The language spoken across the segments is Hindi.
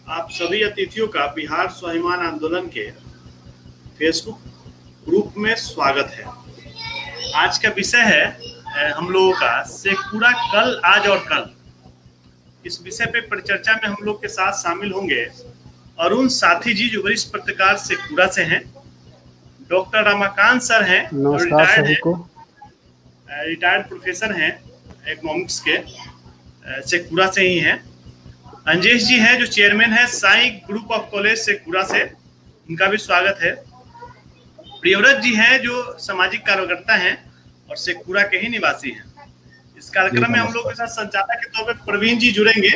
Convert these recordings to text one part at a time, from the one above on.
आप सभी अतिथियों का बिहार स्वाभिमान आंदोलन के फेसबुक ग्रुप में स्वागत है। आज का विषय है हम लोगों का शेखपुरा कल, आज और कल। इस विषय पे परिचर्चा में हम लोग के साथ शामिल होंगे अरुण साथी जी, जो वरिष्ठ पत्रकार शेखपुरा से हैं। डॉक्टर रमाकांत सर हैं, जो रिटायर्ड प्रोफेसर हैं इकोनॉमिक्स के, शेखपुरा से ही हैं। अंजेश जी हैं, जो चेयरमैन है Sai group of college Sheikhpura से, उनका भी स्वागत है। प्रियव्रत जी हैं, जो सामाजिक कार्यकर्ता हैं और शेखपुरा के ही निवासी हैं। इस कार्यक्रम में हम लोग के साथ संचालक के तौर पर प्रवीण जी जुड़ेंगे,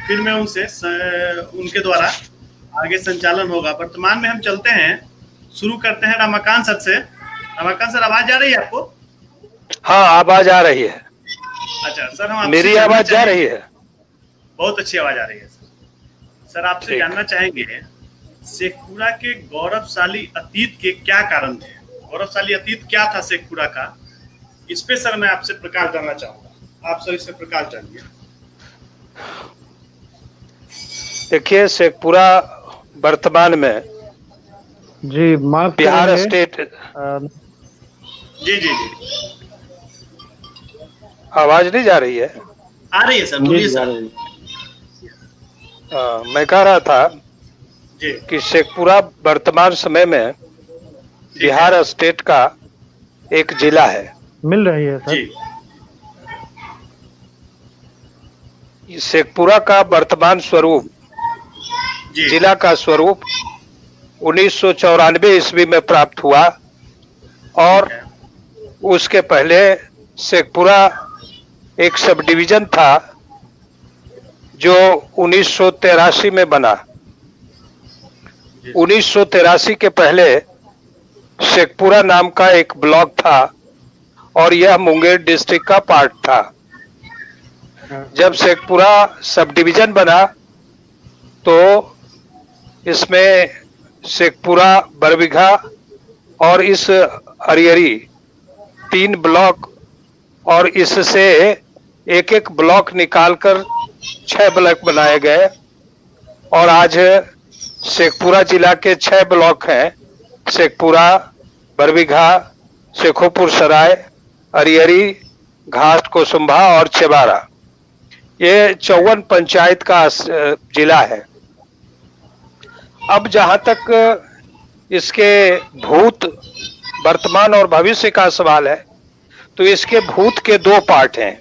फिर मैं उनके द्वारा आगे संचालन होगा। वर्तमान में हम चलते हैं, शुरू करते हैं रमाकांत सर से। रमाकांत सर, आवाज आ रही है आपको? हाँ, आवाज आ रही है। अच्छा सर, हम मेरी आवाज जा रही है? बहुत अच्छी आवाज आ रही है सर। आपसे जानना चाहेंगे शेखपुरा के गौरवशाली अतीत के क्या कारण थे? गौरवशाली अतीत क्या था शेखपुरा का? इस पे सर मैं आपसे प्रकाश डालना चाहूंगा। आप सर इससे प्रकाश डालिए। देखिए, शेखपुरा वर्तमान में जी बिहार स्टेट जी जी आवाज नहीं जा रही है? आ रही है सर, बोलिए सर। मैं कह रहा था कि शेखपुरा वर्तमान समय में बिहार स्टेट का एक जिला है। मिल रही है सर। शेखपुरा का वर्तमान स्वरूप, जिला का स्वरूप 1994 ईस्वी में प्राप्त हुआ और उसके पहले शेखपुरा एक सब डिवीजन था जो 1983 में बना। 1983 के पहले शेखपुरा नाम का एक ब्लॉक था और यह मुंगेर डिस्ट्रिक्ट का पार्ट था। जब शेखपुरा सब डिवीजन बना तो इसमें शेखपुरा, बरबीघा और इस अरियरी 3 ब्लॉक और इससे एक एक ब्लॉक निकालकर 6 ब्लॉक बनाए गए और आज शेखपुरा जिला के 6 ब्लॉक हैं। शेखपुरा, बरबीघा, शेखोपुर सराय, अरियरी, घाट कोसुम्भा और चेबारा। ये 54 पंचायत का जिला है। अब जहां तक इसके भूत, वर्तमान और भविष्य का सवाल है तो इसके भूत के 2 पार्ट हैं।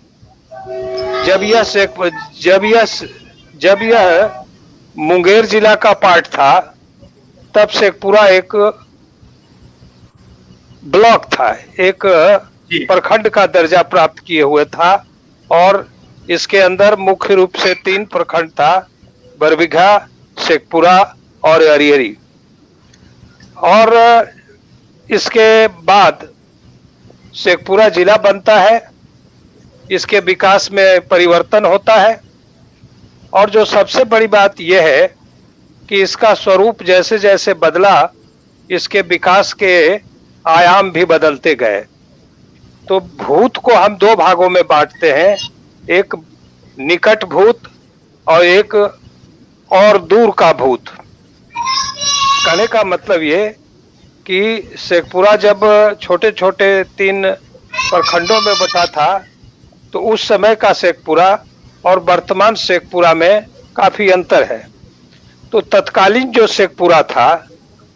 जब यह मुंगेर जिला का पार्ट था तब शेखपुरा एक ब्लॉक था, एक प्रखंड का दर्जा प्राप्त किए हुए था और इसके अंदर मुख्य रूप से 3 प्रखंड था, बरबीघा, शेखपुरा और अरियरी। और इसके बाद शेखपुरा जिला बनता है, इसके विकास में परिवर्तन होता है और जो सबसे बड़ी बात यह है कि इसका स्वरूप जैसे जैसे बदला, इसके विकास के आयाम भी बदलते गए। तो भूत को हम 2 भागों में बांटते हैं, एक निकट भूत और एक और दूर का भूत। कहने का मतलब ये कि शेखपुरा जब छोटे छोटे 3 प्रखंडों में बटा था तो उस समय का शेखपुरा और वर्तमान शेखपुरा में काफी अंतर है। तो तत्कालीन जो शेखपुरा था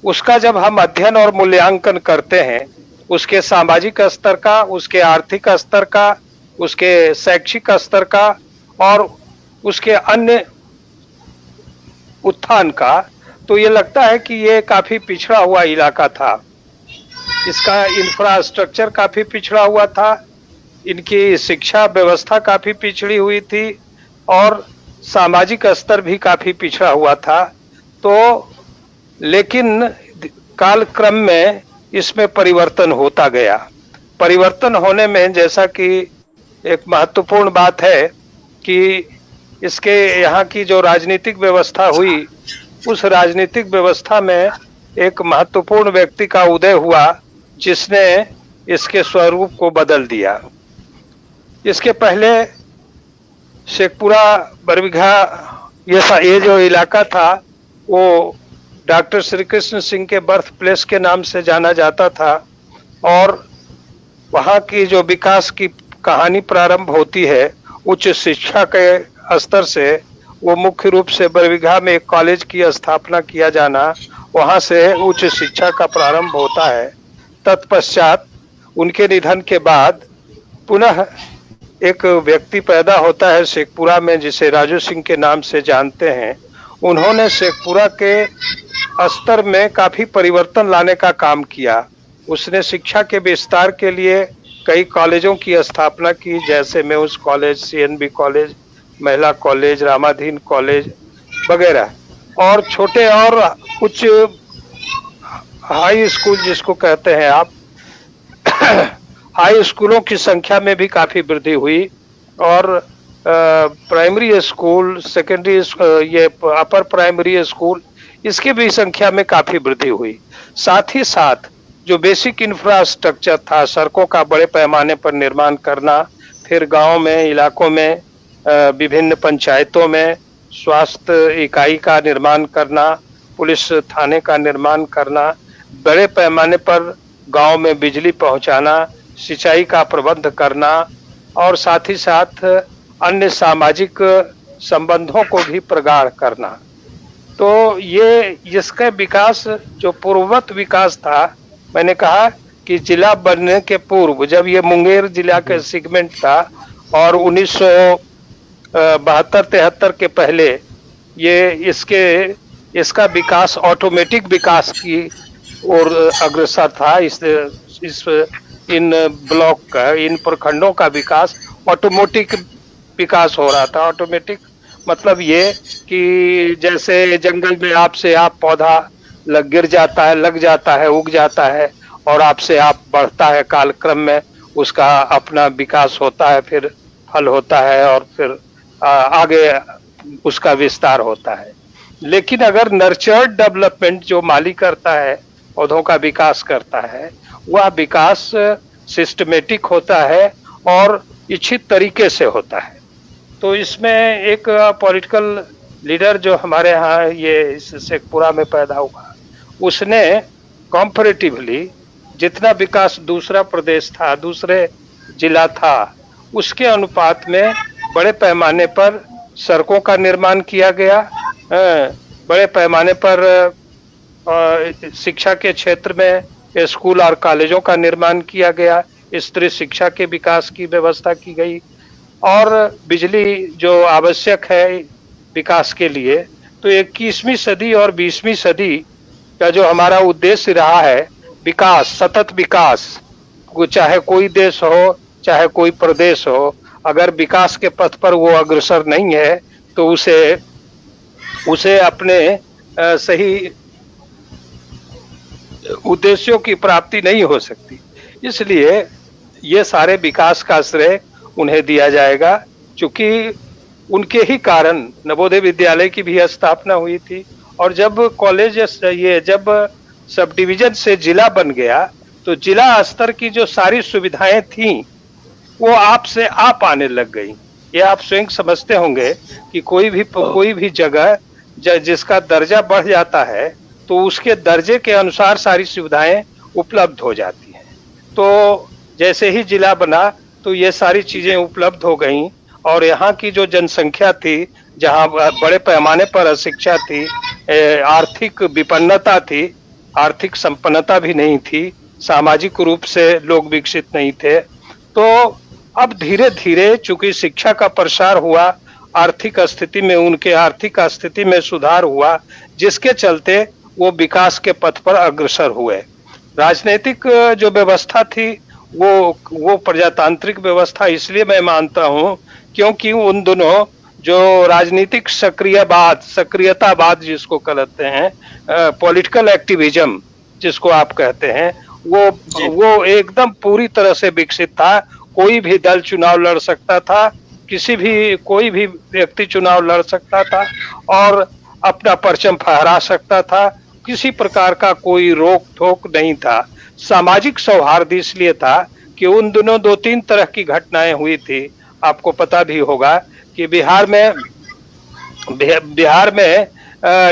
उसका जब हम अध्ययन और मूल्यांकन करते हैं, उसके सामाजिक स्तर का, उसके आर्थिक स्तर का, उसके शैक्षिक स्तर का और उसके अन्य उत्थान का, तो ये लगता है कि ये काफी पिछड़ा हुआ इलाका था। इसका इंफ्रास्ट्रक्चर काफी पिछड़ा हुआ था, इनकी शिक्षा व्यवस्था काफी पिछड़ी हुई थी और सामाजिक स्तर भी काफी पिछड़ा हुआ था। तो लेकिन कालक्रम में इसमें परिवर्तन होता गया। परिवर्तन होने में जैसा कि एक महत्वपूर्ण बात है कि इसके यहाँ की जो राजनीतिक व्यवस्था हुई, उस राजनीतिक व्यवस्था में एक महत्वपूर्ण व्यक्ति का उदय हुआ जिसने इसके स्वरूप को बदल दिया। इसके पहले शेखपुरा, बरबीघा ये जो इलाका था वो डॉक्टर श्री कृष्ण सिंह के बर्थ प्लेस के नाम से जाना जाता था और वहाँ की जो विकास की कहानी प्रारंभ होती है उच्च शिक्षा के स्तर से, वो मुख्य रूप से बरबीघा में एक कॉलेज की स्थापना किया जाना, वहाँ से उच्च शिक्षा का प्रारंभ होता है। तत्पश्चात उनके निधन के बाद पुनः एक व्यक्ति पैदा होता है शेखपुरा में जिसे राजू सिंह के नाम से जानते हैं। उन्होंने शेखपुरा के स्तर में काफी परिवर्तन लाने का काम किया। उसने शिक्षा के विस्तार के लिए कई कॉलेजों की स्थापना की, जैसे मेउस कॉलेज, सीएनबी कॉलेज, महिला कॉलेज, रामाधीन कॉलेज वगैरह, और छोटे और कुछ हाई स्कूल जिसको कहते हैं आप हाई स्कूलों की संख्या में भी काफी वृद्धि हुई और प्राइमरी स्कूल, सेकेंडरी, ये अपर प्राइमरी स्कूल, इसके भी संख्या में काफी वृद्धि हुई। साथ ही साथ जो बेसिक इंफ्रास्ट्रक्चर था, सड़कों का बड़े पैमाने पर निर्माण करना, फिर गांव में, इलाकों में, विभिन्न पंचायतों में स्वास्थ्य इकाई का निर्माण करना, पुलिस थाने का निर्माण करना, बड़े पैमाने पर गांव में बिजली पहुंचाना, सिंचाई का प्रबंध करना और साथ ही साथ अन्य सामाजिक संबंधों को भी प्रगाढ़ करना। तो ये इसका विकास जो पूर्ववत विकास था, मैंने कहा कि जिला बनने के पूर्व जब ये मुंगेर जिला का सेगमेंट था और 1972-73 के पहले ये इसका विकास ऑटोमेटिक विकास की ओर अग्रसर था। इन ब्लॉक का, इन प्रखंडों का विकास ऑटोमेटिक विकास हो रहा था। ऑटोमेटिक मतलब ये कि जैसे जंगल में आप पौधा गिर जाता है, लग जाता है, उग जाता है और आपसे आप बढ़ता है, कालक्रम में उसका अपना विकास होता है, फिर फल होता है और फिर आगे उसका विस्तार होता है। लेकिन अगर नर्चर्ड डेवलपमेंट जो माली करता है, पौधों का विकास करता है, वह विकास सिस्टमेटिक होता है और इच्छित तरीके से होता है। तो इसमें एक पॉलिटिकल लीडर जो हमारे यहाँ ये शेखपुरा में पैदा हुआ, उसने कंपैरेटिवली जितना विकास दूसरा प्रदेश था, दूसरे जिला था, उसके अनुपात में बड़े पैमाने पर सड़कों का निर्माण किया गया, बड़े पैमाने पर शिक्षा के क्षेत्र में स्कूल और कॉलेजों का निर्माण किया गया, स्त्री शिक्षा के विकास की व्यवस्था की गई और बिजली जो आवश्यक है विकास के लिए। तो 21वीं सदी और 20वीं सदी का जो हमारा उद्देश्य रहा है विकास, सतत विकास, चाहे कोई देश हो, चाहे कोई प्रदेश हो, अगर विकास के पथ पर वो अग्रसर नहीं है तो उसे अपने सही उद्देश्यों की प्राप्ति नहीं हो सकती। इसलिए ये सारे विकास का श्रेय उन्हें दिया जाएगा, क्योंकि उनके ही कारण नवोदय विद्यालय की भी स्थापना हुई थी। और जब कॉलेज जब सब डिवीजन से जिला बन गया तो जिला स्तर की जो सारी सुविधाएं थी वो आप से आप आने लग गई। ये आप स्वयं समझते होंगे कि कोई भी जगह जिसका दर्जा बढ़ जाता है तो उसके दर्जे के अनुसार सारी सुविधाएं उपलब्ध हो जाती हैं। तो जैसे ही जिला बना तो ये सारी चीजें उपलब्ध हो गईं और यहाँ की जो जनसंख्या थी, जहाँ बड़े पैमाने पर अशिक्षा थी, आर्थिक विपन्नता थी, आर्थिक संपन्नता भी नहीं थी, सामाजिक रूप से लोग विकसित नहीं थे, तो अब धीरे धीरे चूंकि शिक्षा का प्रसार हुआ, आर्थिक स्थिति में सुधार हुआ, जिसके चलते वो विकास के पथ पर अग्रसर हुए। राजनीतिक जो व्यवस्था थी वो प्रजातांत्रिक व्यवस्था इसलिए मैं मानता हूँ क्योंकि उन दोनों जो राजनीतिक सक्रियतावाद जिसको कहते हैं, पॉलिटिकल एक्टिविज्म जिसको आप कहते हैं, वो एकदम पूरी तरह से विकसित था। कोई भी दल चुनाव लड़ सकता था, कोई भी व्यक्ति चुनाव लड़ सकता था और अपना परचम फहरा सकता था। किसी प्रकार का कोई रोक टोक नहीं था। सामाजिक सौहार्द इसलिए था कि उन दिनों 2-3 तरह की घटनाएं हुई थी। आपको पता भी होगा कि बिहार में बिहार में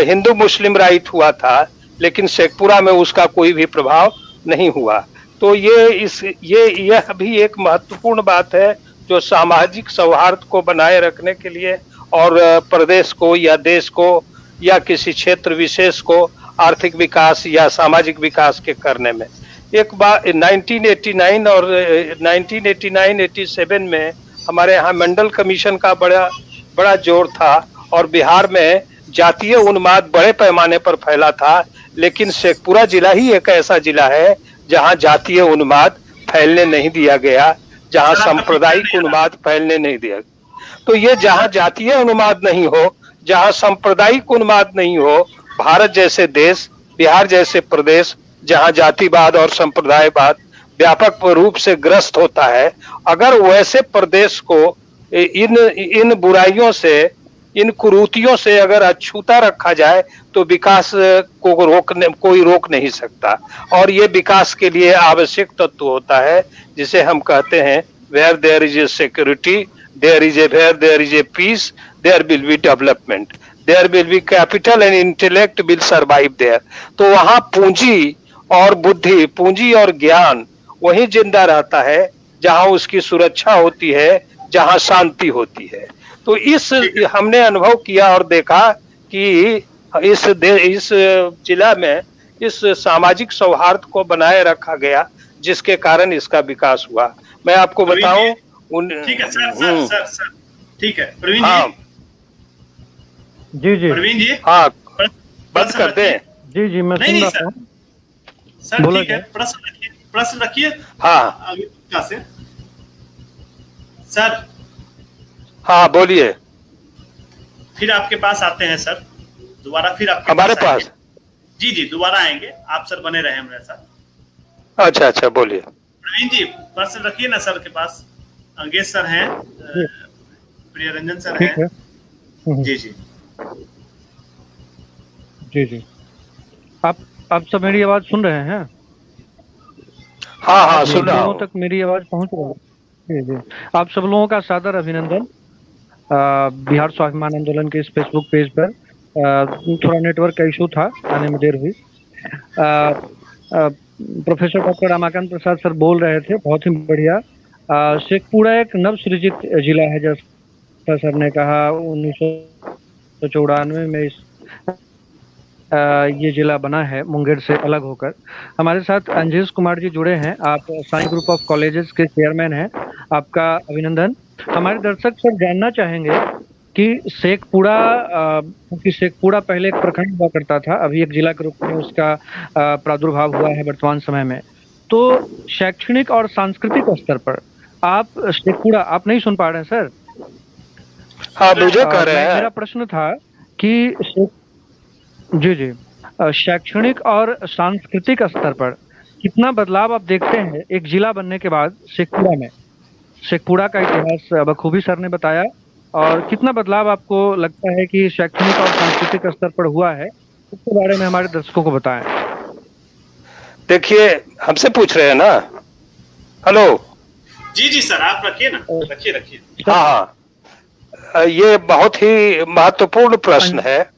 हिंदू मुस्लिम राइट हुआ था, लेकिन शेखपुरा में उसका कोई भी प्रभाव नहीं हुआ। तो यह भी एक महत्वपूर्ण बात है जो सामाजिक सौहार्द को बनाए रखने के लिए और प्रदेश को या देश को या किसी क्षेत्र विशेष को आर्थिक विकास या सामाजिक विकास के करने में। एक बार 1989 और 1989-87 में हमारे यहाँ मंडल कमीशन का बड़ा जोर था और बिहार में जातीय उन्माद बड़े पैमाने पर फैला था, लेकिन शेखपुरा जिला ही एक ऐसा जिला है जहां जातीय उन्माद फैलने नहीं दिया गया, जहां सांप्रदायिक उन्माद फैलने नहीं दिया। तो ये जहां जातीय उन्माद नहीं हो, जहां सांप्रदायिक उन्माद नहीं हो, भारत जैसे देश, बिहार जैसे प्रदेश जहां जातिवाद और संप्रदायवाद व्यापक रूप से ग्रस्त होता है, अगर वैसे प्रदेश को इन बुराइयों से, इन कुरीतियों से अगर अछूता रखा जाए तो विकास को कोई रोक नहीं सकता। और ये विकास के लिए आवश्यक तत्व होता है जिसे हम कहते हैं where there is a security, there is a peace, there will be development, there will be capital and intellect will survive there. तो वहाँ पूंजी और बुद्धि, पूंजी और ज्ञान वही जिंदा रहता है जहाँ उसकी सुरक्षा होती है, जहाँ शांति होती है। तो हमने अनुभव किया और देखा कि इस जिला में इस सामाजिक सौहार्द को बनाए रखा गया, जिसके कारण इसका विकास हुआ। मैं आपको बताऊं ठीक है सर, ठीक है प्रवीण जी प्रवीण जी, हाँ बंद कर दें। जी मैं सुन रहा हूँ सर। ठीक है, प्रश्न रखिए। हाँ आगे से सर। हाँ बोलिए। फिर आपके पास आते हैं सर, दोबारा फिर आपके हमारे पास। जी दोबारा आएंगे, आप सर बने रहे हमारे साथ। अच्छा बोलिए प्रवीण जी, प्रश्न रखिए ना सर के पास। अंगेज सर हैं, प्रियरंजन सर हैं। जी आप सब मेरी आवाज सुन रहे हैं? हाँ सुन रहा हूं। तक मेरी आवाज पहुंच रही है? जी आप सब लोगों का सादर अभिनंदन बिहार स्वाभिमान आंदोलन के इस फेसबुक पेज पर। थोड़ा नेटवर्क का इशू था, आने में देर हुई। प्रोफेसर डॉक्टर रमाकांत प्रसाद सर बोल रहे थे, बहुत ही बढ़िया। शेखपुरा एक नव सृजित जिला है, जैसा सर ने कहा। 1994 में ये जिला बना है मुंगेर से अलग होकर। हमारे साथ अंजेश कुमार जी जुड़े हैं, आप साई ग्रुप ऑफ कॉलेजेस के चेयरमैन हैं, आपका अभिनंदन। हमारे दर्शक सर जानना चाहेंगे कि शेखपुरा पहले एक प्रखंड हुआ करता था, अभी एक जिला के रूप में उसका प्रादुर्भाव हुआ है वर्तमान समय में। तो शैक्षणिक और सांस्कृतिक स्तर पर आप शेखपुरा, आप नहीं सुन पा रहे हैं सर? हाँ मुझे कह रहे हैं। मेरा प्रश्न था कि जी शैक्षणिक और सांस्कृतिक स्तर पर कितना बदलाव आप देखते हैं एक जिला बनने के बाद शेखपुरा में? शेखपुरा का इतिहास बखूबी सर ने बताया, और कितना बदलाव आपको लगता है कि शैक्षणिक और सांस्कृतिक स्तर पर हुआ है, इसके बारे में हमारे दर्शकों को बताएं। देखिए, हमसे पूछ रहे हैं ना? हेलो। जी सर, आप रखिए ना, रखिए। हाँ, ये बहुत ही महत्वपूर्ण प्रश्न है।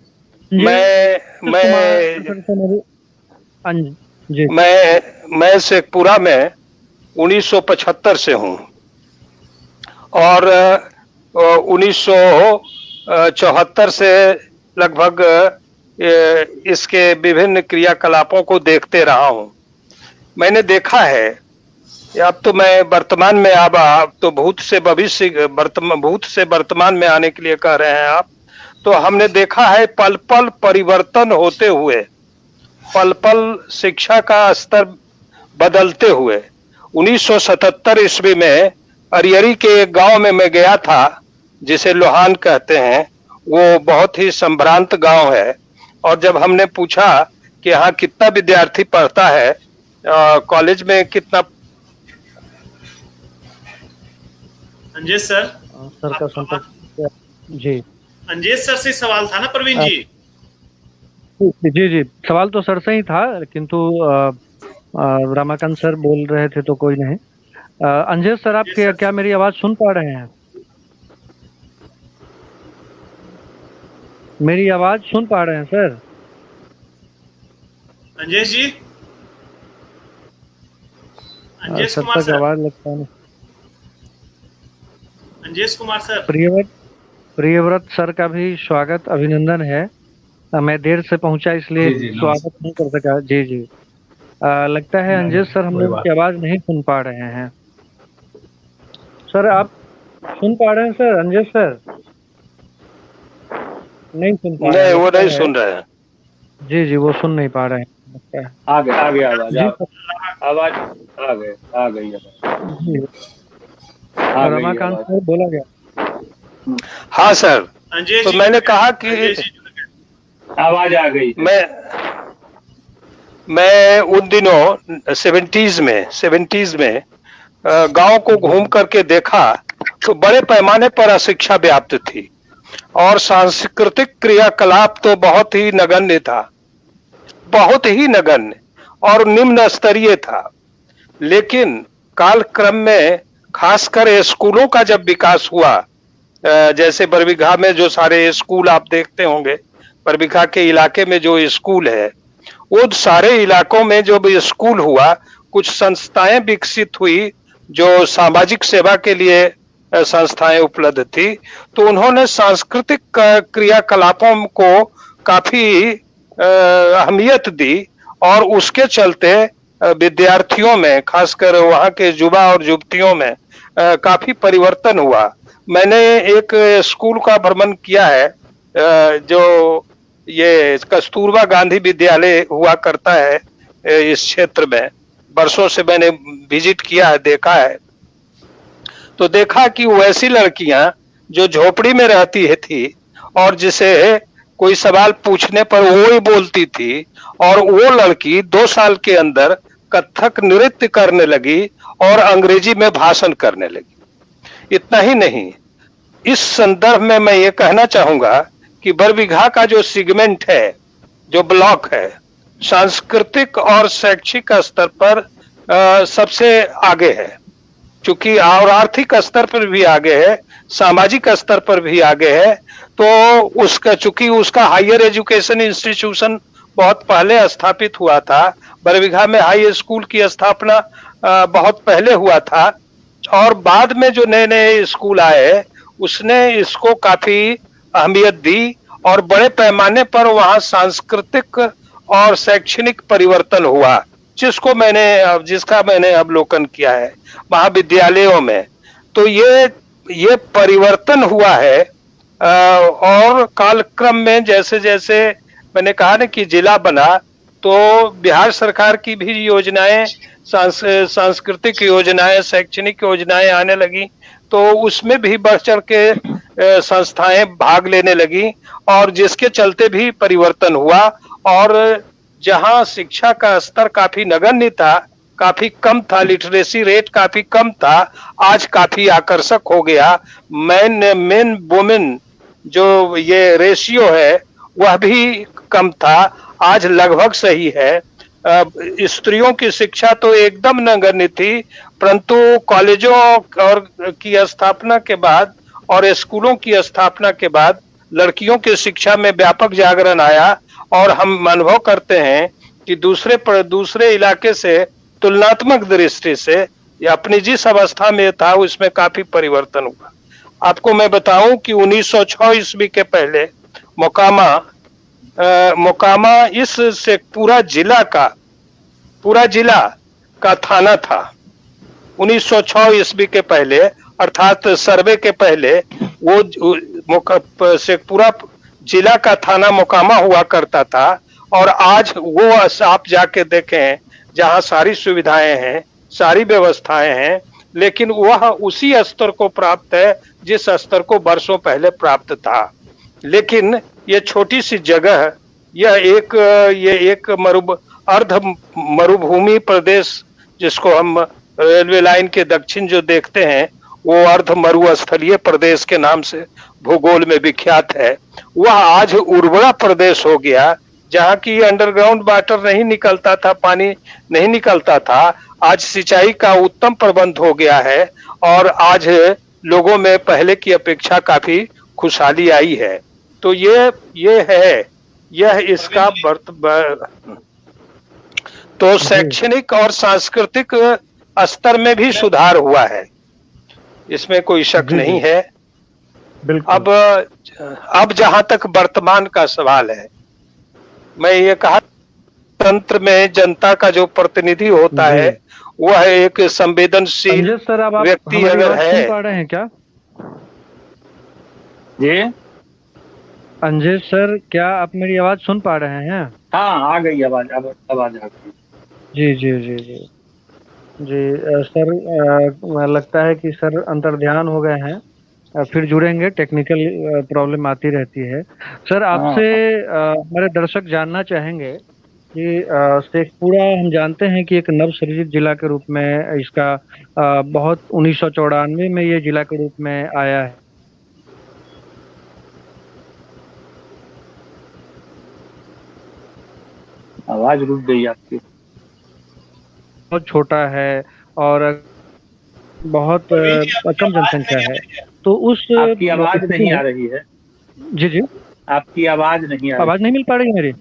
मैं शेखपुरा में 1975 से हूँ और 1974 से लगभग इसके विभिन्न क्रियाकलापों को देखते रहा हूँ। मैंने देखा है, अब तो मैं वर्तमान में अब तो भूत से वर्तमान में आने के लिए कह रहे हैं आप। तो हमने देखा है पल पल परिवर्तन होते हुए, पल पल शिक्षा का स्तर बदलते हुए। 1977 ईस्वी में अरियरी के एक गांव में मैं गया था, जिसे लोहान कहते हैं। वो बहुत ही संभ्रांत गांव है, और जब हमने पूछा कि यहाँ कितना विद्यार्थी पढ़ता है, कॉलेज में कितना। अंजेश सर का संपर्क। जी अंजेश सर से सवाल था ना प्रवीण जी? जी सवाल तो सर से ही था, किंतु रमाकांत सर बोल रहे थे तो कोई नहीं। अंजेश सर, आप क्या मेरी आवाज सुन पा रहे हैं? मेरी आवाज सुन पा रहे हैं सर? अंजेश जी, अंजेश कुमार तक सर, आवाज लगता है। अंजेश कुमार सर। प्रियव्रत सर का भी स्वागत अभिनंदन है। मैं देर से पहुंचा इसलिए स्वागत नहीं कर सका। जी जी। लगता है अंजेश सर हम लोग की आवाज नहीं सुन पा रहे हैं। सर आप सुन पा रहे हैं सर? अंजेश सर नहीं सुन पा रहे हैं। वो नहीं सुन रहे हैं। जी जी, वो सुन नहीं पा रहे हैं। आ गया आवाज आ गई रमाकांत सर बोला गया। हाँ सर, अंजेश तो जी, मैंने कहा कि अंजेश जी, आवाज आ गई। मैं उन दिनों 70s में गांव को घूम करके देखा तो बड़े पैमाने पर अशिक्षा व्याप्त थी और सांस्कृतिक क्रियाकलाप तो बहुत ही नगण्य था, बहुत ही नगण्य और निम्न स्तरीय था। लेकिन कालक्रम में खासकर स्कूलों का जब विकास हुआ, जैसे बरबीघा में जो सारे स्कूल आप देखते होंगे, बरबीघा के इलाके में जो स्कूल है, वो सारे इलाकों में जो भी स्कूल हुआ, कुछ संस्थाएं विकसित हुई जो सामाजिक सेवा के लिए संस्थाएं उपलब्ध थी, तो उन्होंने सांस्कृतिक क्रियाकलापों को काफी अहमियत दी और उसके चलते विद्यार्थियों में, खासकर वहां के युवा और युवतियों में काफी परिवर्तन हुआ। मैंने एक स्कूल का भ्रमण किया है, जो ये कस्तूरबा गांधी विद्यालय हुआ करता है इस क्षेत्र में, वर्षों से मैंने विजिट किया है, देखा है। तो देखा कि वैसी लड़कियां जो झोपड़ी में रहती है थी और जिसे कोई सवाल पूछने पर वो ही बोलती थी, और वो लड़की 2 साल के अंदर कथक नृत्य करने लगी और अंग्रेजी में भाषण करने लगी। इतना ही नहीं, इस संदर्भ में मैं ये कहना चाहूंगा कि बरबीघा का जो सेगमेंट है, जो ब्लॉक है, सांस्कृतिक और शैक्षिक स्तर पर सबसे आगे है, चूंकि और आर्थिक स्तर पर भी आगे है, सामाजिक स्तर पर भी आगे है। तो उसका, चूंकि उसका हायर एजुकेशन इंस्टीट्यूशन बहुत पहले स्थापित हुआ था, बरबीघा में हाई स्कूल की स्थापना बहुत पहले हुआ था, और बाद में जो नए नए स्कूल आए उसने इसको काफी अहमियत दी और बड़े पैमाने पर वहाँ सांस्कृतिक और शैक्षणिक परिवर्तन हुआ, जिसका मैंने अवलोकन किया है महाविद्यालयों में। तो ये परिवर्तन हुआ है। और कालक्रम में जैसे जैसे मैंने कहा ना कि जिला बना, तो बिहार सरकार की भी योजनाएं, सांस्कृतिक योजनाएं, शैक्षणिक योजनाएं आने लगी, तो उसमें भी बढ़ चढ़ के संस्थाएं भाग लेने लगी, और जिसके चलते भी परिवर्तन हुआ। और जहां शिक्षा का स्तर काफी नगण्य था, काफी कम था, लिटरेसी रेट काफी कम था, आज काफी आकर्षक हो गया। मेन वुमेन जो ये रेशियो है वह भी कम था, आज लगभग सही है। स्त्रियों की शिक्षा तो एकदम नगण्य थी, परंतु कॉलेजों और की स्थापना के बाद और स्कूलों की स्थापना के बाद लड़कियों की शिक्षा में व्यापक जागरण आया, और हम अनुभव करते हैं कि दूसरे इलाके से तुलनात्मक दृष्टि से या अपनी जिस अवस्था में था उसमें काफी परिवर्तन हुआ। आपको मैं बताऊं कि 1906 ईस्वी के पहले मोकामा इस से पूरा जिला का थाना था। 1906 ईस्वी के पहले, अर्थात सर्वे के पहले, वो से पूरा जिला का थाना मोकामा हुआ करता था। और आज वो आप जाके देखें, जहां सारी सुविधाएं हैं, सारी व्यवस्थाएं हैं, लेकिन वह उसी स्तर को प्राप्त है जिस स्तर को वर्षों पहले प्राप्त था। लेकिन ये छोटी सी जगह, ये एक अर्ध मरुभूमि प्रदेश, जिसको हम रेलवे लाइन के दक्षिण जो देखते हैं, वो अर्ध मरुस्थलीय प्रदेश के नाम से भूगोल में विख्यात है। वह आज उर्वरा प्रदेश हो गया, जहाँ की अंडरग्राउंड वाटर नहीं निकलता था, पानी नहीं निकलता था। आज सिंचाई का उत्तम प्रबंध हो गया है, और आज लोगों में पहले की अपेक्षा काफी खुशहाली आई है। तो ये है, यह इसका तो शैक्षणिक और सांस्कृतिक स्तर में भी सुधार हुआ है, इसमें कोई शक नहीं है। अब जहां तक वर्तमान का सवाल है, मैं ये कहा, तंत्र में जनता का जो प्रतिनिधि होता है वह एक संवेदनशील व्यक्ति अगर है। सुन पा रहे हैं क्या जी? अंजेश सर, क्या आप मेरी आवाज सुन पा रहे हैं? हाँ, आ गई आवाज, आवाज आ गई। जी जी जी जी जी सर, लगता है कि सर अंतर्ध्यान हो गए हैं, फिर जुड़ेंगे, टेक्निकल प्रॉब्लम आती रहती है। सर आपसे हमारे दर्शक जानना चाहेंगे कि शेखपुरा हम जानते हैं कि एक नवसृजित जिला के रूप में इसका बहुत 1994 में ये जिला के रूप में आया है। आवाज रुक गई आपकी। बहुत छोटा है और बहुत कम जनसंख्या है, तो उस आपकी आवाज नहीं आ रही है। जी जी, आपकी आवाज नहीं आ रही। आवाज नहीं मिल पा रही है मेरी?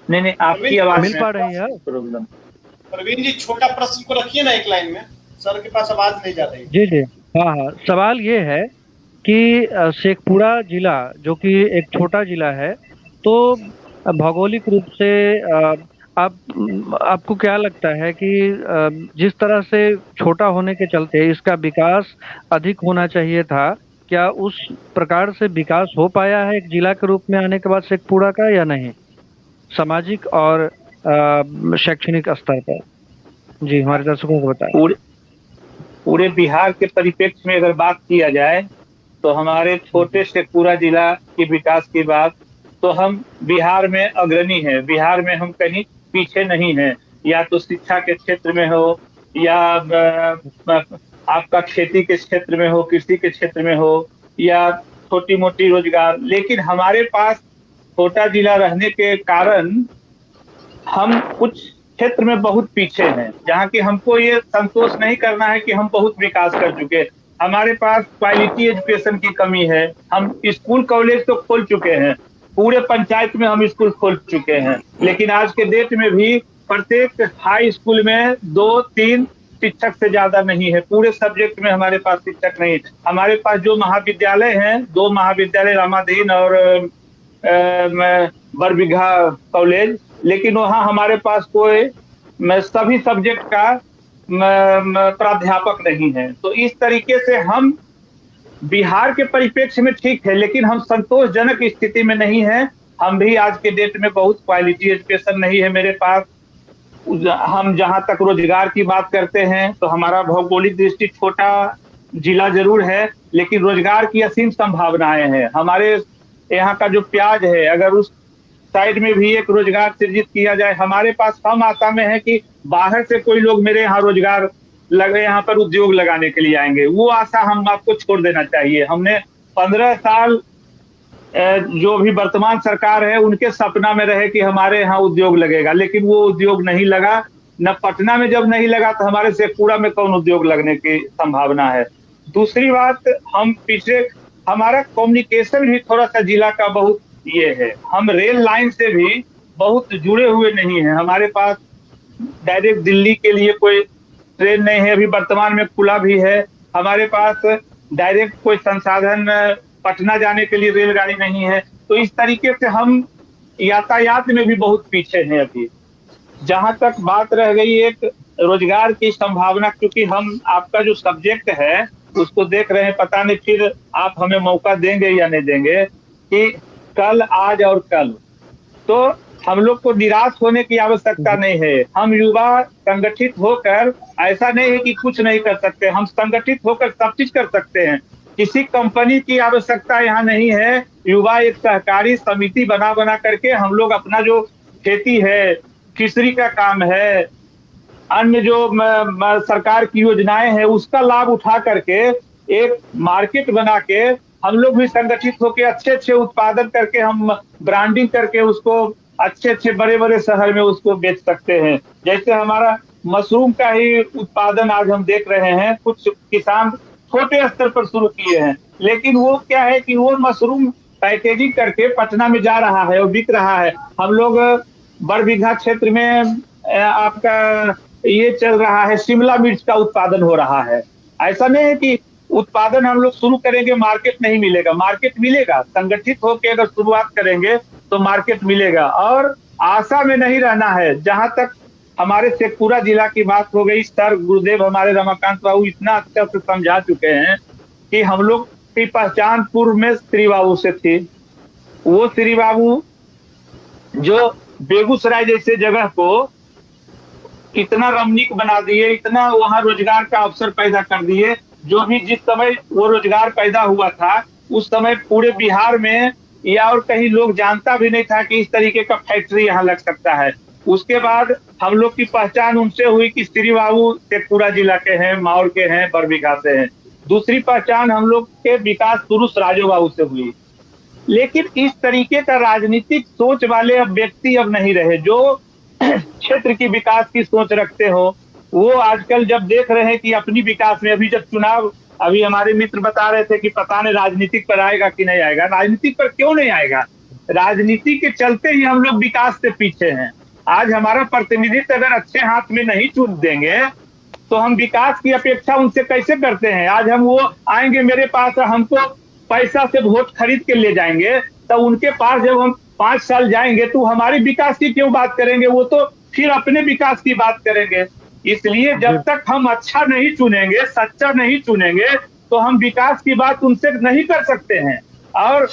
नहीं, आपकी आवाज मिल पा रही है। प्रॉब्लम। प्रवीण जी, छोटा प्रश्न को रखिए ना एक लाइन में, सर के पास आवाज नहीं जा रही। जी जी, हाँ हाँ, सवाल ये है कि शेखपुरा जिला जो कि एक छोटा जिला है, तो भौगोलिक रूप से आपको क्या लगता है कि जिस तरह से छोटा होने के चलते इसका विकास अधिक होना चाहिए था, क्या उस प्रकार से विकास हो पाया है एक जिला के रूप में आने के बाद शेखपुरा का, या नहीं, सामाजिक और शैक्षणिक स्तर पर? जी, हमारे दर्शकों को बताएं। पूरे बिहार के परिप्रेक्ष्य में अगर बात किया जाए तो हमारे छोटे शेखपुरा जिला के विकास की बात, तो हम बिहार में अग्रणी हैं। बिहार में हम कहीं पीछे नहीं हैं, या तो शिक्षा के क्षेत्र में हो, या आपका खेती के क्षेत्र में हो, कृषि के क्षेत्र में हो, या छोटी मोटी रोजगार। लेकिन हमारे पास छोटा जिला रहने के कारण हम कुछ क्षेत्र में बहुत पीछे हैं, जहाँ की हमको ये संतोष नहीं करना है कि हम बहुत विकास कर चुके। हमारे पास क्वालिटी एजुकेशन की कमी है। हम स्कूल कॉलेज तो खोल चुके हैं, पूरे पंचायत में हम स्कूल खोल चुके हैं, लेकिन आज के डेट में भी प्रत्येक हाई स्कूल में 2-3 शिक्षक से ज्यादा नहीं है। पूरे सब्जेक्ट में हमारे पास शिक्षक नहीं है। हमारे पास जो महाविद्यालय हैं, 2 महाविद्यालय, रामाधीन और बरबीघा कॉलेज, लेकिन वहाँ हमारे पास कोई सभी सब्जेक्ट का प्राध्यापक नहीं है। तो इस तरीके से हम बिहार के परिप्रेक्ष्य में ठीक है, लेकिन हम संतोषजनक स्थिति में नहीं है। हम भी आज के डेट में बहुत क्वालिटी एजुकेशन नहीं है मेरे पास। हम जहां तक रोजगार की बात करते हैं तो हमारा भौगोलिक दृष्टि छोटा जिला जरूर है, लेकिन रोजगार की असीम संभावनाएं हैं। हमारे यहाँ का जो प्याज है, अगर उस साइड में भी एक रोजगार सृजित किया जाए, हमारे पास कम आशा में है कि बाहर से कोई लोग मेरे यहाँ रोजगार लगे, यहाँ पर उद्योग लगाने के लिए आएंगे। वो आशा हम आपको छोड़ देना चाहिए। हमने 15 साल जो भी वर्तमान सरकार है उनके सपना में रहे कि हमारे यहाँ उद्योग लगेगा, लेकिन वो उद्योग नहीं लगा। न पटना में जब नहीं लगा तो हमारे शेखपुरा में कौन उद्योग लगने की संभावना है। दूसरी बात, हम पीछे, हमारा कम्युनिकेशन भी थोड़ा सा जिला का बहुत ये है। हम रेल लाइन से भी बहुत जुड़े हुए नहीं है। हमारे पास डायरेक्ट दिल्ली के लिए कोई ट्रेन नहीं है, अभी वर्तमान में खुला भी है। हमारे पास डायरेक्ट कोई संसाधन पटना जाने के लिए रेलगाड़ी नहीं है। तो इस तरीके से हम यातायात में भी बहुत पीछे हैं अभी। जहां तक बात रह गई एक रोजगार की संभावना, क्योंकि हम आपका जो सब्जेक्ट है उसको देख रहे हैं, पता नहीं फिर आप हमें मौका देंगे या नहीं देंगे कि कल, आज और कल। तो हम लोग को निराश होने की आवश्यकता नहीं है। हम युवा संगठित होकर, ऐसा नहीं है कि कुछ नहीं कर सकते, हम संगठित होकर सब चीज कर सकते हैं। किसी कंपनी की आवश्यकता यहाँ नहीं है। युवा एक सहकारी समिति बना करके हम लोग अपना जो खेती है, फिशरी का काम है, अन्य जो सरकार की योजनाएं हैं उसका लाभ उठा करके एक मार्केट बना के हम लोग भी संगठित होकर अच्छे उत्पादन करके हम ब्रांडिंग करके उसको अच्छे बड़े शहर में उसको बेच सकते हैं। जैसे हमारा मशरूम का ही उत्पादन आज हम देख रहे हैं, कुछ किसान छोटे स्तर पर शुरू किए हैं, लेकिन वो क्या है कि वो मशरूम पैकेजिंग करके पटना में जा रहा है और बिक रहा है। हम लोग बरबीघा क्षेत्र में आपका ये चल रहा है, शिमला मिर्च का उत्पादन हो रहा है। ऐसा नहीं है कि उत्पादन हम लोग शुरू करेंगे मार्केट नहीं मिलेगा, मार्केट मिलेगा। संगठित होकर अगर शुरुआत करेंगे तो मार्केट मिलेगा, और आशा में नहीं रहना है। जहां तक हमारे शेखपुरा जिला की बात हो गई, सर गुरुदेव हमारे रमाकांत बाबू इतना अच्छा से समझा चुके हैं कि हम लोग की पहचान पूर्व में श्री बाबू से थी। वो श्री बाबू जो बेगूसराय जैसे जगह को इतना रमणीक बना दिए, इतना वहां रोजगार का अवसर पैदा कर दिए। जो भी जिस समय वो रोजगार पैदा हुआ था उस समय पूरे बिहार में या और कहीं लोग जानता भी नहीं था कि इस तरीके का फैक्ट्री यहाँ लग सकता है। उसके बाद हम लोग की पहचान उनसे हुई कि श्री बाबू शेखपुरा जिला के हैं, माहौर के हैं, बरबीघा से हैं। दूसरी पहचान हम लोग के विकास पुरुष राजू बाबू से हुई। लेकिन इस तरीके का राजनीतिक सोच वाले अब व्यक्ति अब नहीं रहे जो क्षेत्र की विकास की सोच रखते हो। वो आजकल जब देख रहे हैं कि अपनी विकास में, अभी जब चुनाव, अभी हमारे मित्र बता रहे थे कि पता नहीं राजनीतिक पर आएगा कि नहीं आएगा। राजनीतिक पर क्यों नहीं आएगा? राजनीति के चलते ही हम लोग विकास से पीछे हैं। आज हमारा प्रतिनिधित्व अगर अच्छे हाथ में नहीं चुन देंगे तो हम विकास की अपेक्षा उनसे कैसे करते हैं? आज हम वो आएंगे मेरे पास, हमको पैसा से वोट खरीद के ले जाएंगे, तो उनके पास जब हम 5 साल जाएंगे तो हमारी विकास की क्यों बात करेंगे? वो तो फिर अपने विकास की बात करेंगे। इसलिए जब तक हम अच्छा नहीं चुनेंगे, सच्चा नहीं चुनेंगे, तो हम विकास की बात उनसे नहीं कर सकते हैं। और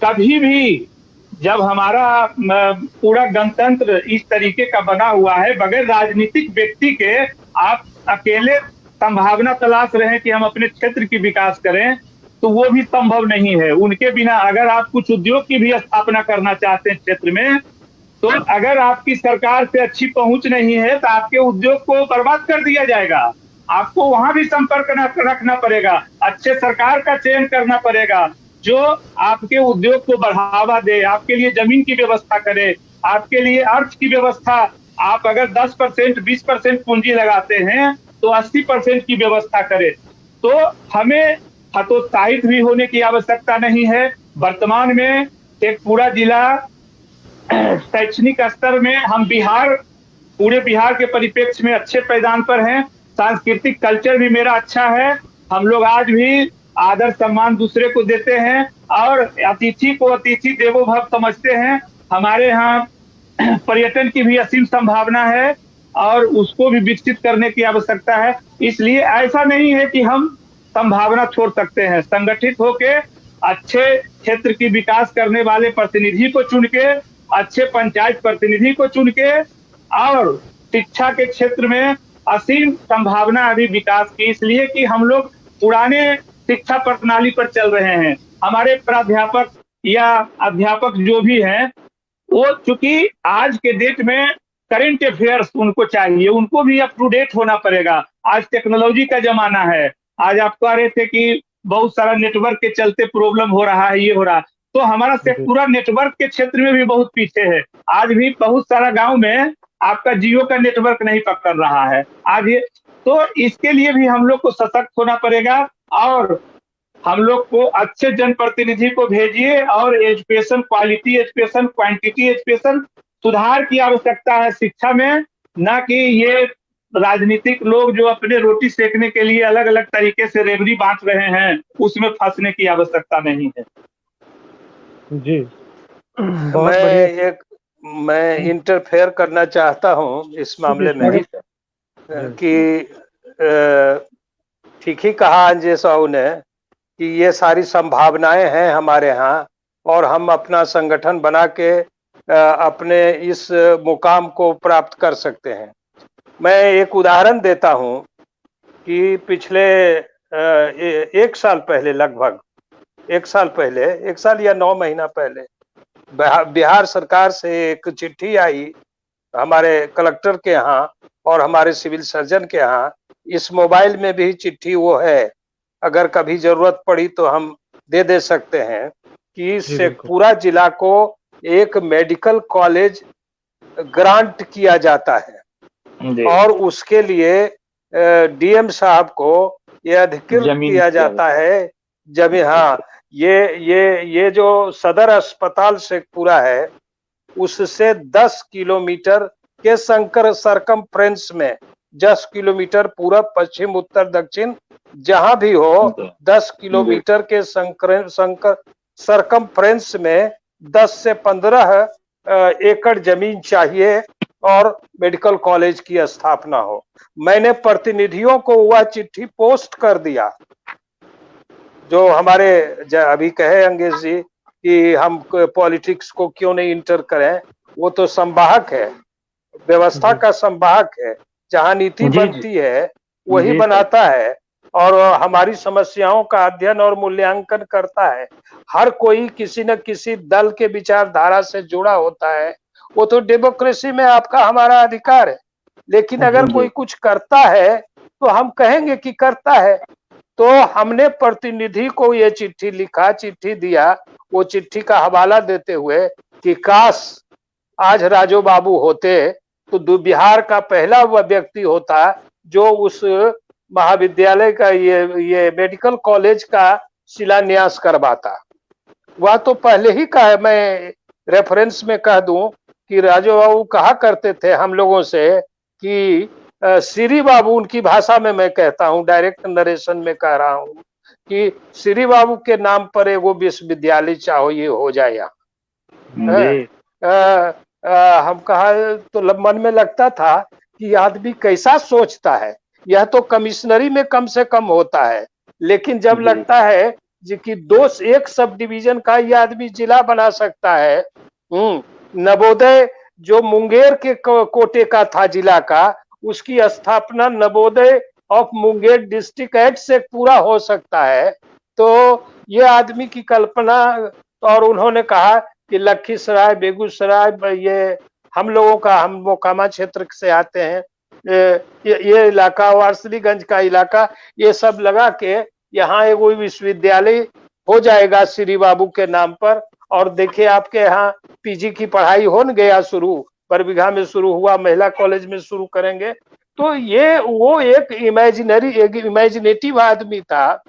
कभी भी जब हमारा पूरा गणतंत्र इस तरीके का बना हुआ है, बगैर राजनीतिक व्यक्ति के आप अकेले संभावना तलाश रहे हैं कि हम अपने क्षेत्र की विकास करें, तो वो भी संभव नहीं है। उनके बिना अगर आप कुछ उद्योग की भी स्थापना करना चाहते हैं क्षेत्र में, तो अगर आपकी सरकार से अच्छी पहुंच नहीं है तो आपके उद्योग को बर्बाद कर दिया जाएगा। आपको वहां भी संपर्क रखना पड़ेगा, अच्छे सरकार का चयन करना पड़ेगा जो आपके उद्योग को बढ़ावा दे, आपके लिए जमीन की व्यवस्था करे, आपके लिए अर्थ की व्यवस्था। आप अगर 10% 20% पूंजी लगाते हैं तो 80% की व्यवस्था करे। तो हमें हतोत्साहित भी होने की आवश्यकता नहीं है। वर्तमान में एक पूरा जिला शैक्षणिक स्तर में हम पूरे बिहार के परिप्रेक्ष्य में अच्छे पैदान पर हैं। सांस्कृतिक कल्चर भी मेरा अच्छा है। हम लोग आज भी आदर सम्मान दूसरे को देते हैं और अतिथि को अतिथि देवो भव समझते हैं। हमारे यहाँ पर्यटन की भी असीम संभावना है और उसको भी विकसित करने की आवश्यकता है। इसलिए ऐसा नहीं है कि हम संभावना छोड़ सकते हैं। संगठित होके अच्छे क्षेत्र की विकास करने वाले प्रतिनिधि को चुन के, अच्छे पंचायत प्रतिनिधि को चुन के, और शिक्षा के क्षेत्र में असीम संभावना अभी विकास की, इसलिए कि हम लोग पुराने शिक्षा प्रणाली पर चल रहे हैं। हमारे प्राध्यापक या अध्यापक जो भी हैं वो चूंकि आज के डेट में करंट अफेयर्स उनको चाहिए, उनको भी अप टू डेट होना पड़ेगा। आज टेक्नोलॉजी का जमाना है। आज आप कह रहे थे कि बहुत सारा नेटवर्क के चलते प्रॉब्लम हो रहा है, ये हो रहा, तो हमारा शेखपुरा नेटवर्क के क्षेत्र में भी बहुत पीछे है। आज भी बहुत सारा गांव में आपका जियो का नेटवर्क नहीं पकड़ रहा है आज ये। तो इसके लिए भी हम लोग को सशक्त होना पड़ेगा और हम लोग को अच्छे जनप्रतिनिधि को भेजिए और education, quality education, quantity education सुधार की आवश्यकता है शिक्षा में, ना कि ये राजनीतिक लोग जो अपने रोटी सेकने के लिए अलग अलग तरीके से रेवड़ी बांट रहे हैं, उसमें फंसने की आवश्यकता नहीं है। जी, बहुत बढ़िया। मैं इंटरफेयर करना चाहता हूं इस मामले में कि ठीक ही कहा अंजय साहू ने कि ये सारी संभावनाएं हैं हमारे यहाँ और हम अपना संगठन बना के अपने इस मुकाम को प्राप्त कर सकते हैं। मैं एक उदाहरण देता हूं कि पिछले 1 साल पहले, लगभग 1 साल पहले, 1 साल या 9 महीना पहले बिहार सरकार से एक चिट्ठी आई हमारे कलेक्टर के यहाँ और हमारे सिविल सर्जन के यहाँ। इस मोबाइल में भी चिट्ठी वो है, अगर कभी जरूरत पड़ी तो हम दे सकते हैं कि शेखपुरा जिला को एक मेडिकल कॉलेज ग्रांट किया जाता है और उसके लिए डीएम साहब को यह अधिकृत किया जाता है जमीन, हाँ, ये जो सदर अस्पताल शेखपुरा है उससे 10 किलोमीटर के सरकमफ्रेंस में 10 किलोमीटर पूरब पश्चिम उत्तर दक्षिण जहां भी हो 10 किलोमीटर के सरकमफ्रेंस में 10 से 15 एकड़ जमीन चाहिए और मेडिकल कॉलेज की स्थापना हो। मैंने प्रतिनिधियों को वह चिट्ठी पोस्ट कर दिया। जो हमारे अभी कहे अंगेश जी कि हम पॉलिटिक्स को क्यों नहीं इंटर करें, वो तो संवाहक है, व्यवस्था का संवाहक है। जहां नीति बनती है वही बनाता है और हमारी समस्याओं का अध्ययन और मूल्यांकन करता है। हर कोई किसी न किसी दल के विचारधारा से जुड़ा होता है, वो तो डेमोक्रेसी में आपका हमारा अधिकार है। लेकिन अगर कोई कुछ करता है तो हम कहेंगे कि करता है। तो हमने प्रतिनिधि को ये चिट्ठी लिखा, चिट्ठी दिया, वो चिट्ठी का हवाला देते हुए कि काश आज राजू बाबू होते तो बिहार का पहला वह व्यक्ति होता जो उस महाविद्यालय का ये मेडिकल कॉलेज का शिलान्यास करवाता। वह तो पहले ही का है। मैं रेफरेंस में कह दूं कि राजू बाबू कहा करते थे हम लोगों से कि श्री बाबू, उनकी भाषा में मैं कहता हूं, डायरेक्ट नरेशन में कह रहा हूं कि श्री बाबू के नाम पर एगो विश्वविद्यालय चाहो ये हो जाए यहाँ। हम कहा तो मन में लगता था कि आदमी कैसा सोचता है, यह तो कमिश्नरी में कम से कम होता है। लेकिन जब लगता है कि एक सब डिवीजन का ये आदमी जिला बना सकता है। नवोदय जो मुंगेर के कोटे का था जिला का, उसकी स्थापना Navodaya of Munger district act से पूरा हो सकता है। तो ये आदमी की कल्पना, और उन्होंने कहा कि लखीसराय, बेगूसराय, ये हम लोगों का, हम मोकामा क्षेत्र से आते हैं, ये इलाका, वारसलीगंज का इलाका, ये सब लगा के यहाँ एक विश्वविद्यालय हो जाएगा श्री बाबू के नाम पर। और देखिए आपके यहाँ पीजी की पढ़ाई हो न गया शुरू, बरबीघा में शुरू हुआ, महिला कॉलेज में शुरू करेंगे। तो ये वो एक इमेजिनेटिव आदमी था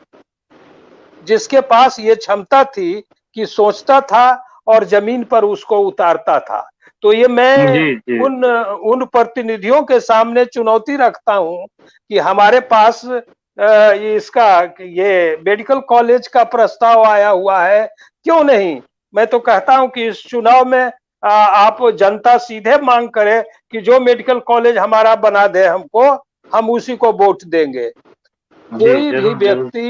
जिसके पास ये क्षमता थी कि सोचता था और जमीन पर उसको उतारता था। तो ये मैं उन प्रतिनिधियों के सामने चुनौती रखता हूं कि हमारे पास ये मेडिकल कॉलेज का प्रस्ताव आया हुआ है, क्यों नहीं। मैं तो कहता हूं कि इस चुनाव में आप जनता सीधे मांग करे कि जो मेडिकल कॉलेज हमारा बना दे हमको, हम उसी को वोट देंगे। कोई भी व्यक्ति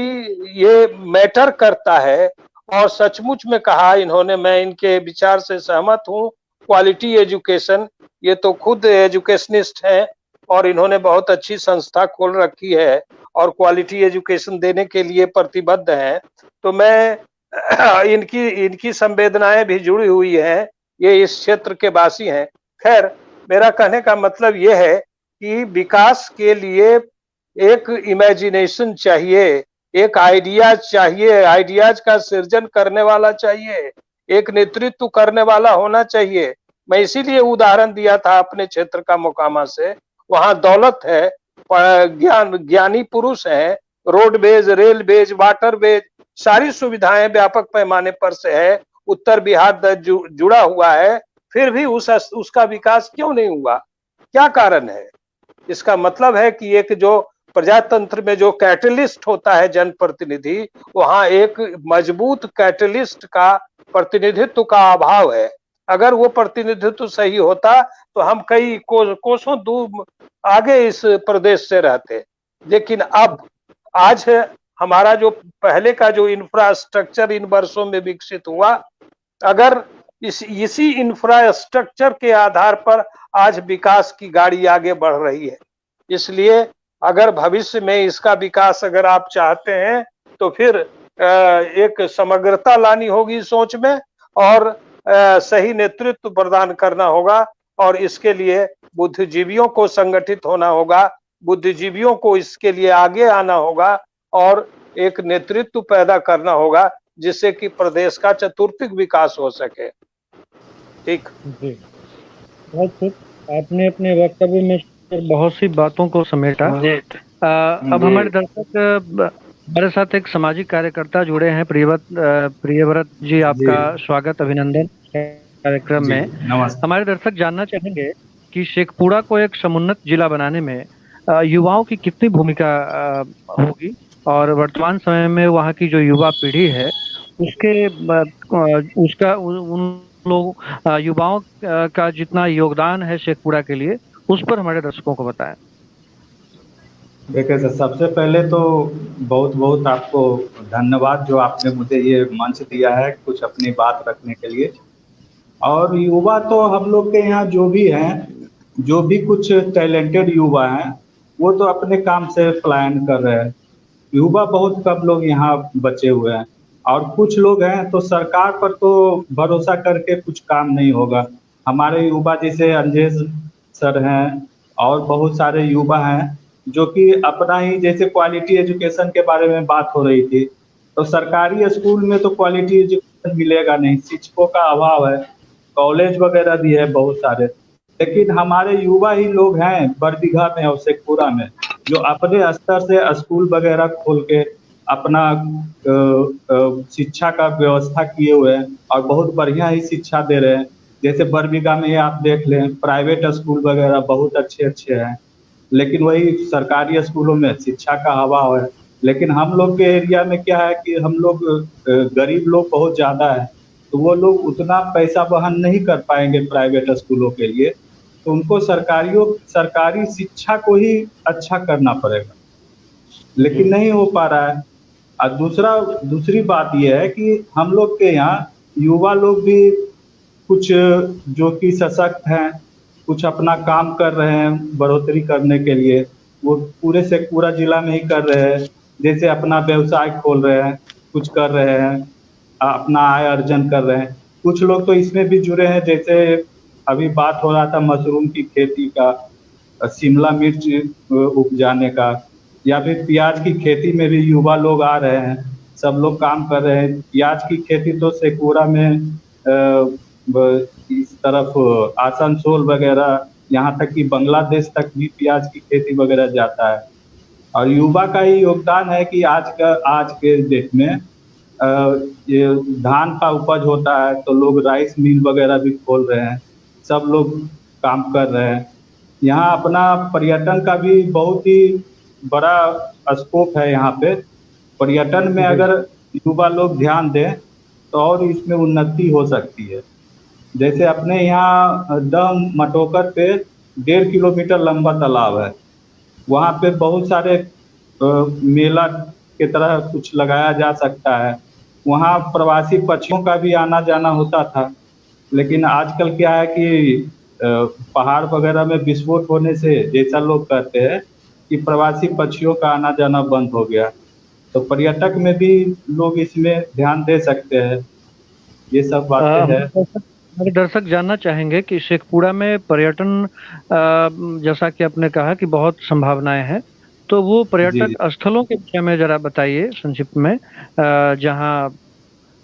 ये मैटर करता है। और सचमुच में कहा इन्होंने, मैं इनके विचार से सहमत हूँ। क्वालिटी एजुकेशन, ये तो खुद एजुकेशनिस्ट हैं और इन्होंने बहुत अच्छी संस्था खोल रखी है और क्वालिटी एजुकेशन देने के लिए प्रतिबद्ध हैं। तो मैं इनकी संवेदनाएं भी जुड़ी हुई हैं, ये इस क्षेत्र के वासी हैं। खैर, मेरा कहने का मतलब ये है कि विकास के लिए एक इमेजिनेशन चाहिए, एक आइडियाज चाहिए, आइडियाज का सृजन करने वाला चाहिए, एक नेतृत्व करने वाला होना चाहिए। मैं इसीलिए उदाहरण दिया था अपने क्षेत्र का मोकामा से। वहां दौलत है, ज्ञानी पुरुष हैं, रोडवेज, रेलवेज, वाटरवेज, सारी सुविधाएं व्यापक पैमाने पर से है। उत्तर बिहार जुड़ा हुआ है, फिर भी उसका विकास क्यों नहीं हुआ? क्या कारण है? इसका मतलब है कि एक जो प्रजातंत्र में जो कैटलिस्ट होता है जनप्रतिनिधि, वहां एक मजबूत कैटलिस्ट का प्रतिनिधित्व का अभाव है। अगर वो प्रतिनिधित्व सही होता तो हम कई कोसों दूर आगे इस प्रदेश से रहते। लेकिन अब आज हमारा जो पहले का जो इंफ्रास्ट्रक्चर इन वर्षों में विकसित हुआ, अगर इसी इंफ्रास्ट्रक्चर के आधार पर आज विकास की गाड़ी आगे बढ़ रही है। इसलिए अगर भविष्य में इसका विकास अगर आप चाहते हैं तो फिर एक समग्रता लानी होगी सोच में और सही नेतृत्व प्रदान करना होगा। और इसके लिए बुद्धिजीवियों को संगठित होना होगा, बुद्धिजीवियों को इसके लिए आगे आना होगा और एक नेतृत्व पैदा करना होगा जिससे कि प्रदेश का चतुर्थिक विकास हो सके। ठीक जी, बहुत खूब। आपने अपने वक्तव्य में बहुत सी बातों को समेटा। अब हमारे दर्शक हमारे साथ एक सामाजिक कार्यकर्ता जुड़े हैं, प्रियव्रत जी, आपका स्वागत, अभिनंदन कार्यक्रम में। नमस्कार। हमारे दर्शक जानना चाहेंगे कि शेखपुरा को एक समुन्नत जिला बनाने में युवाओं की कितनी भूमिका होगी, और वर्तमान समय में वहाँ की जो युवा पीढ़ी है उसके उन लोग युवाओं का जितना योगदान है शेखपुरा के लिए, उस पर हमारे दर्शकों को बताएं। देखिए सर, सबसे पहले तो बहुत बहुत आपको धन्यवाद जो आपने मुझे ये मंच दिया है कुछ अपनी बात रखने के लिए। और युवा तो हम लोग के यहाँ जो भी हैं, जो भी कुछ टैलेंटेड युवा हैं, वो तो अपने काम से पलायन कर रहे हैं। युवा बहुत कम लोग यहाँ बचे हुए हैं, और कुछ लोग हैं तो सरकार पर तो भरोसा करके कुछ काम नहीं होगा। हमारे युवा जैसे अंजेश सर हैं और बहुत सारे युवा हैं जो कि अपना ही, जैसे क्वालिटी एजुकेशन के बारे में बात हो रही थी, तो सरकारी स्कूल में तो क्वालिटी एजुकेशन मिलेगा नहीं, शिक्षकों का अभाव है, कॉलेज वगैरह भी है बहुत सारे, लेकिन हमारे युवा ही लोग हैं बरबीघा में और शेखपुरा में जो अपने स्तर से स्कूल वगैरह खोल के अपना शिक्षा का व्यवस्था किए हुए हैं और बहुत बढ़िया ही शिक्षा दे रहे हैं। जैसे बरबीघा में आप देख लें, प्राइवेट स्कूल वगैरह बहुत अच्छे अच्छे हैं, लेकिन वही सरकारी स्कूलों में शिक्षा का अभाव है। लेकिन हम लोग के एरिया में क्या है कि हम लोग गरीब लोग बहुत ज़्यादा है, तो वो लोग उतना पैसा वहन नहीं कर पाएंगे प्राइवेट स्कूलों के लिए, तो उनको सरकारी शिक्षा को ही अच्छा करना पड़ेगा, लेकिन नहीं हो पा रहा है। और दूसरी बात यह है कि हम लोग के यहाँ युवा लोग भी कुछ जो कि सशक्त हैं, कुछ अपना काम कर रहे हैं बढ़ोतरी करने के लिए, वो पूरे शेखपुरा जिला में ही कर रहे हैं। जैसे अपना व्यवसाय खोल रहे हैं, कुछ कर रहे हैं, अपना आय अर्जन कर रहे हैं। कुछ लोग तो इसमें भी जुड़े हैं, जैसे अभी बात हो रहा था मशरूम की खेती का, शिमला मिर्च उपजाने का, या फिर प्याज की खेती में भी युवा लोग आ रहे हैं, सब लोग काम कर रहे हैं। प्याज की खेती तो शेखपुरा में इस तरफ आसनसोल वगैरह, यहाँ तक कि बांग्लादेश तक भी प्याज की खेती वगैरह जाता है। और युवा का ही योगदान है कि आज के डेट में ये धान का उपज होता है तो लोग राइस मिल वगैरह भी खोल रहे हैं, सब लोग काम कर रहे हैं। यहाँ अपना पर्यटन का भी बहुत ही बड़ा स्कोप है। यहाँ पे पर्यटन में अगर युवा लोग ध्यान दें तो और इसमें उन्नति हो सकती है। जैसे अपने यहाँ दम मटोकर पे 1.5 किलोमीटर लंबा तालाब है, वहाँ पे बहुत सारे मेला के तरह कुछ लगाया जा सकता है। वहाँ प्रवासी पक्षियों का भी आना जाना होता था, लेकिन आजकल क्या है कि पहाड़ वगैरह में विस्फोट होने से, जैसा लोग कहते हैं कि प्रवासी पक्षियों का आना जाना बंद हो गया, तो पर्यटक में भी लोग इसमें ध्यान दे सकते हैं। ये सब बातें हैं। हमारे दर्शक जानना चाहेंगे कि शेखपुरा में पर्यटन, जैसा कि आपने कहा कि बहुत संभावनाएं हैं, तो वो पर्यटक स्थलों के विषय में जरा बताइए संक्षिप्त में, जहां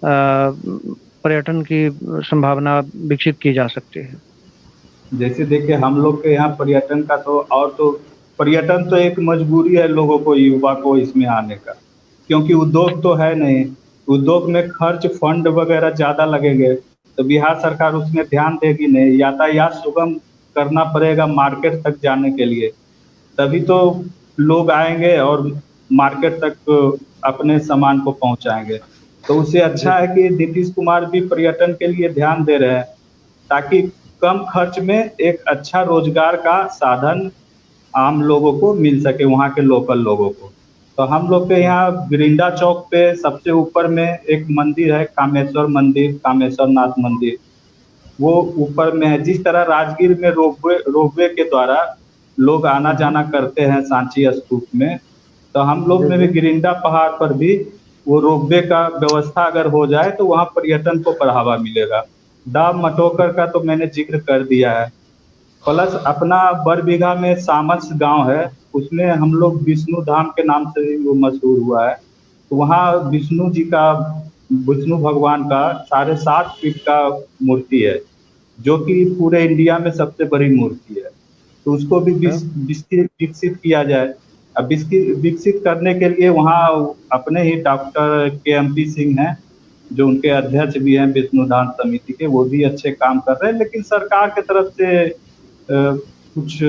पर्यटन की संभावना विकसित की जा सकती है। जैसे देखिए, हम लोग के यहाँ पर्यटन का तो पर्यटन तो एक मजबूरी है लोगों को, युवा को इसमें आने का, क्योंकि उद्योग तो है नहीं। उद्योग में खर्च फंड वगैरह ज़्यादा लगेंगे तो बिहार सरकार उसमें ध्यान देगी नहीं। यातायात सुगम करना पड़ेगा मार्केट तक जाने के लिए, तभी तो लोग आएंगे और मार्केट तक अपने सामान को पहुंचाएंगे। तो उससे अच्छा है कि नीतीश कुमार भी पर्यटन के लिए ध्यान दे रहे हैं, ताकि कम खर्च में एक अच्छा रोजगार का साधन आम लोगों को मिल सके, वहाँ के लोकल लोगों को। तो हम लोग के यहाँ गिरिंडा चौक पे सबसे ऊपर में एक मंदिर है, कामेश्वर मंदिर, कामेश्वर नाथ मंदिर, वो ऊपर में है। जिस तरह राजगीर में रोपवे के द्वारा लोग आना जाना करते हैं सांची स्तूप में, तो हम लोग में भी गिरिंडा पहाड़ पर भी वो रोपवे का व्यवस्था अगर हो जाए तो वहाँ पर्यटन को बढ़ावा मिलेगा। दाम मटोकर का तो मैंने जिक्र कर दिया है। प्लस अपना बरबीघा में सामस गांव है, उसमें हम लोग विष्णु धाम के नाम से वो मशहूर हुआ है। तो वहाँ विष्णु भगवान का 7.5 फीट का मूर्ति है, जो कि पूरे इंडिया में सबसे बड़ी मूर्ति है। तो उसको भी विकसित किया जाए। अब इसकी विकसित करने के लिए वहाँ अपने ही डॉक्टर KMP सिंह हैं, जो उनके अध्यक्ष भी हैं विष्णुदान समिति के, वो भी अच्छे काम कर रहे हैं, लेकिन सरकार की तरफ से कुछ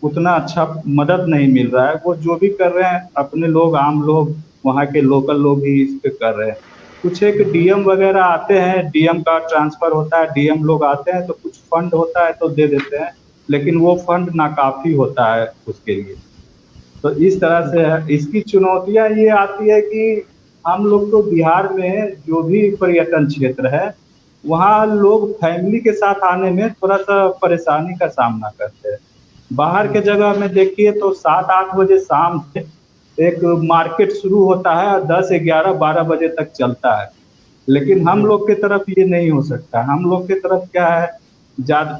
उतना अच्छा मदद नहीं मिल रहा है। वो जो भी कर रहे हैं अपने लोग, आम लोग, वहाँ के लोकल लोग ही इस पे कर रहे हैं। कुछ एक DM वगैरह आते हैं, DM का ट्रांसफर होता है, DM लोग आते हैं तो कुछ फंड होता है तो दे देते हैं, लेकिन वो फंड नाकाफी होता है उसके लिए। तो इस तरह से है। इसकी चुनौतियां ये आती है कि हम लोग को बिहार में जो भी पर्यटन क्षेत्र है, वहाँ लोग फैमिली के साथ आने में थोड़ा सा परेशानी का सामना करते हैं। बाहर के जगह में देखिए तो 7-8 बजे शाम से एक मार्केट शुरू होता है और 10, 11, 12 बजे तक चलता है, लेकिन हम लोग की तरफ ये नहीं हो सकता। हम लोग की तरफ क्या है,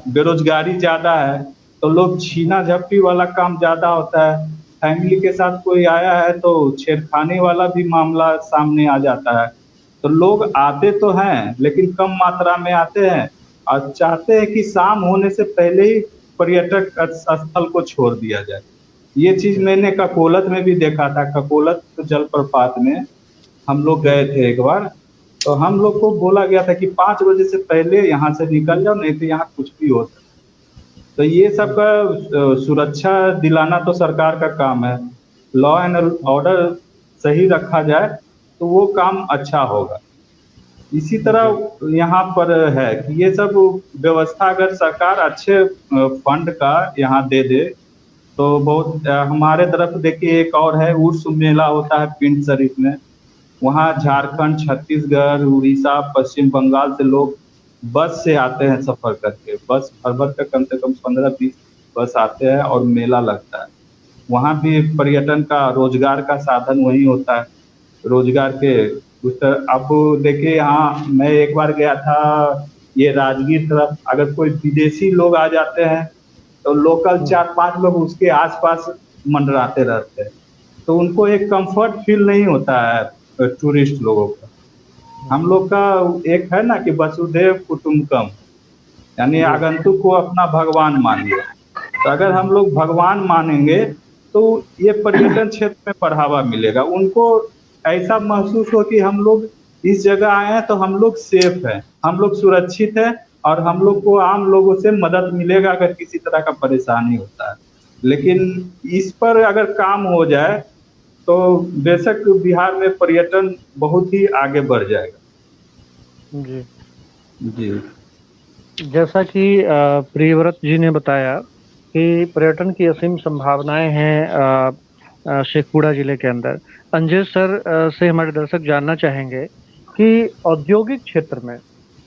बेरोजगारी ज़्यादा है, तो लोग छीना झपटी वाला काम ज़्यादा होता है। फैमिली के साथ कोई आया है तो छेड़खानी वाला भी मामला सामने आ जाता है। तो लोग आते तो हैं लेकिन कम मात्रा में आते हैं और चाहते हैं कि शाम होने से पहले ही पर्यटक स्थल को छोड़ दिया जाए। ये चीज़ मैंने ककोलत में भी देखा था। ककोलत जलप्रपात में हम लोग गए थे एक बार, तो हम लोग को बोला गया था कि 5 बजे से पहले यहाँ से निकल जाओ, नहीं तो यहाँ कुछ भी हो सकता है। तो ये सब का सुरक्षा दिलाना तो सरकार का काम है। लॉ एंड ऑर्डर सही रखा जाए तो वो काम अच्छा होगा। इसी तरह यहाँ पर है कि ये सब व्यवस्था अगर सरकार अच्छे फंड का यहाँ दे दे तो बहुत। हमारे तरफ देखिए एक और है, उर्स मेला होता है पिंड शरीफ में। वहाँ झारखंड, छत्तीसगढ़, उड़ीसा, पश्चिम बंगाल से लोग बस से आते हैं सफ़र करके। बस भर का कम से कम 15-20 बस आते हैं और मेला लगता है। वहाँ भी पर्यटन का, रोजगार का साधन वही होता है। रोजगार के उस अब देखिए, यहाँ मैं एक बार गया था ये राजगीर तरफ, अगर कोई विदेशी लोग आ जाते हैं तो लोकल 4-5 लोग उसके आसपास मंडराते रहते हैं, तो उनको एक कंफर्ट फील नहीं होता है टूरिस्ट लोगों का। हम लोग का एक है ना कि वसुधैव कुटुंबकम, यानी आगंतुक को अपना भगवान मानिए। तो अगर हम लोग भगवान मानेंगे तो ये पर्यटन क्षेत्र में बढ़ावा मिलेगा। उनको ऐसा महसूस हो कि हम लोग इस जगह आए हैं तो हम लोग सेफ हैं, हम लोग सुरक्षित हैं और हम लोग को आम लोगों से मदद मिलेगा अगर किसी तरह का परेशानी होता है। लेकिन इस पर अगर काम हो जाए तो बेशक बिहार में पर्यटन बहुत ही आगे बढ़ जाएगा। जी जी, जैसा कि प्रियव्रत जी ने बताया कि पर्यटन की असीम संभावनाएं हैं शेखपुरा जिले के अंदर। अंजय सर से हमारे दर्शक जानना चाहेंगे कि औद्योगिक क्षेत्र में,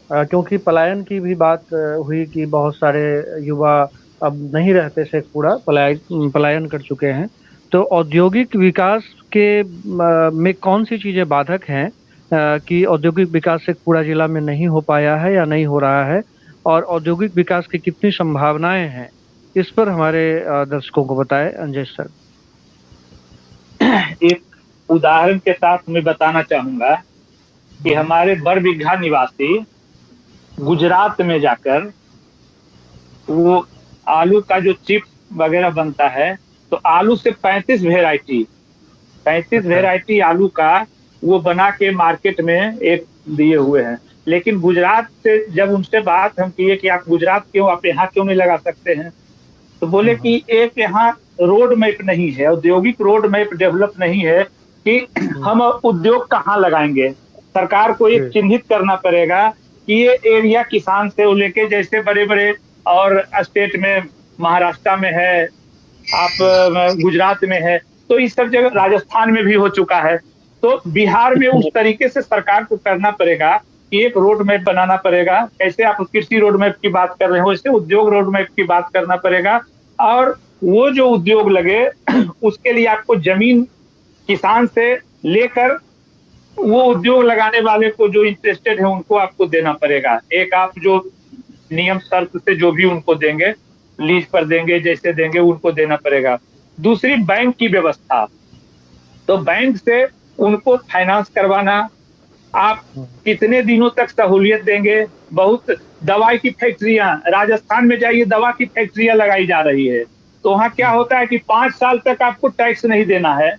क्योंकि पलायन की भी बात हुई कि बहुत सारे युवा अब नहीं रहते शेखपुरा, पलायन कर चुके हैं, तो औद्योगिक विकास के में कौन सी चीज़ें बाधक हैं कि औद्योगिक विकास शेखपुरा जिला में नहीं हो पाया है या नहीं हो रहा है, और औद्योगिक विकास की कितनी संभावनाएं हैं, इस पर हमारे दर्शकों को बताएं अंजय सर। एक उदाहरण के साथ मैं बताना चाहूंगा कि हमारे बरबीघा निवासी गुजरात में जाकर वो आलू का जो चिप्स वगैरह बनता है, तो आलू से 35 वेराइटी आलू का वो बना के मार्केट में एक दिए हुए हैं। लेकिन गुजरात से जब उनसे बात हम किए कि आप गुजरात क्यों, आप यहाँ क्यों नहीं लगा सकते हैं, तो बोले कि एक यहाँ रोड मैप नहीं है, औद्योगिक रोड मैप डेवलप नहीं है कि हम उद्योग कहाँ लगाएंगे। सरकार को एक चिन्हित करना पड़ेगा कि ये एरिया किसान से लेके, जैसे बड़े बड़े और स्टेट में महाराष्ट्र में है, आप गुजरात में है, तो इस सब जगह राजस्थान में भी हो चुका है। तो बिहार में उस तरीके से सरकार को करना पड़ेगा कि एक रोड मैप बनाना पड़ेगा। कैसे आप कृषि रोड मैप की बात कर रहे हो, वैसे उद्योग रोड मैप की बात करना पड़ेगा। और वो जो उद्योग लगे उसके लिए आपको जमीन किसान से लेकर वो उद्योग लगाने वाले को जो इंटरेस्टेड है उनको आपको देना पड़ेगा। एक आप जो नियम शर्त से जो भी उनको देंगे, लीज पर देंगे, जैसे देंगे उनको देना पड़ेगा। दूसरी बैंक की व्यवस्था, तो बैंक से उनको फाइनेंस करवाना, आप कितने दिनों तक सहूलियत देंगे। बहुत दवाई की फैक्ट्रियां, राजस्थान में जाइए दवा की फैक्ट्रियां लगाई जा रही है, तो वहाँ क्या होता है कि 5 साल तक आपको टैक्स नहीं देना है,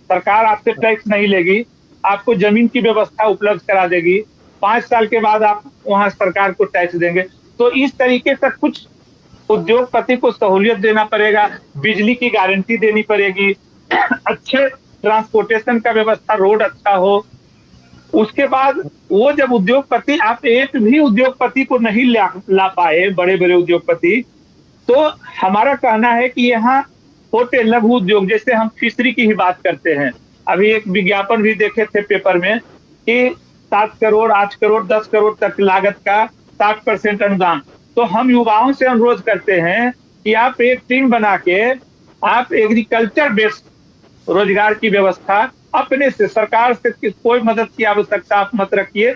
सरकार आपसे टैक्स नहीं लेगी, आपको जमीन की व्यवस्था उपलब्ध करा देगी, 5 साल के बाद आप वहाँ सरकार को टैक्स देंगे। तो इस तरीके से कुछ उद्योगपति को सहूलियत देना पड़ेगा, बिजली की गारंटी देनी पड़ेगी, अच्छे ट्रांसपोर्टेशन का व्यवस्था, रोड अच्छा हो। उसके बाद वो जब उद्योगपति, आप एक भी उद्योगपति को नहीं ला पाए, बड़े बड़े उद्योगपति, तो हमारा कहना है कि यहाँ छोटे लघु उद्योग, जैसे हम फिशरी की ही बात करते हैं, अभी एक विज्ञापन भी देखे थे पेपर में कि 7 करोड़ 8 करोड़ 10 करोड़ तक लागत का 60% अनुदान। तो हम युवाओं से अनुरोध करते हैं कि आप एक टीम बना के आप एग्रीकल्चर बेस्ड रोजगार की व्यवस्था अपने से, सरकार से कोई मदद की आवश्यकता आप मत रखिए,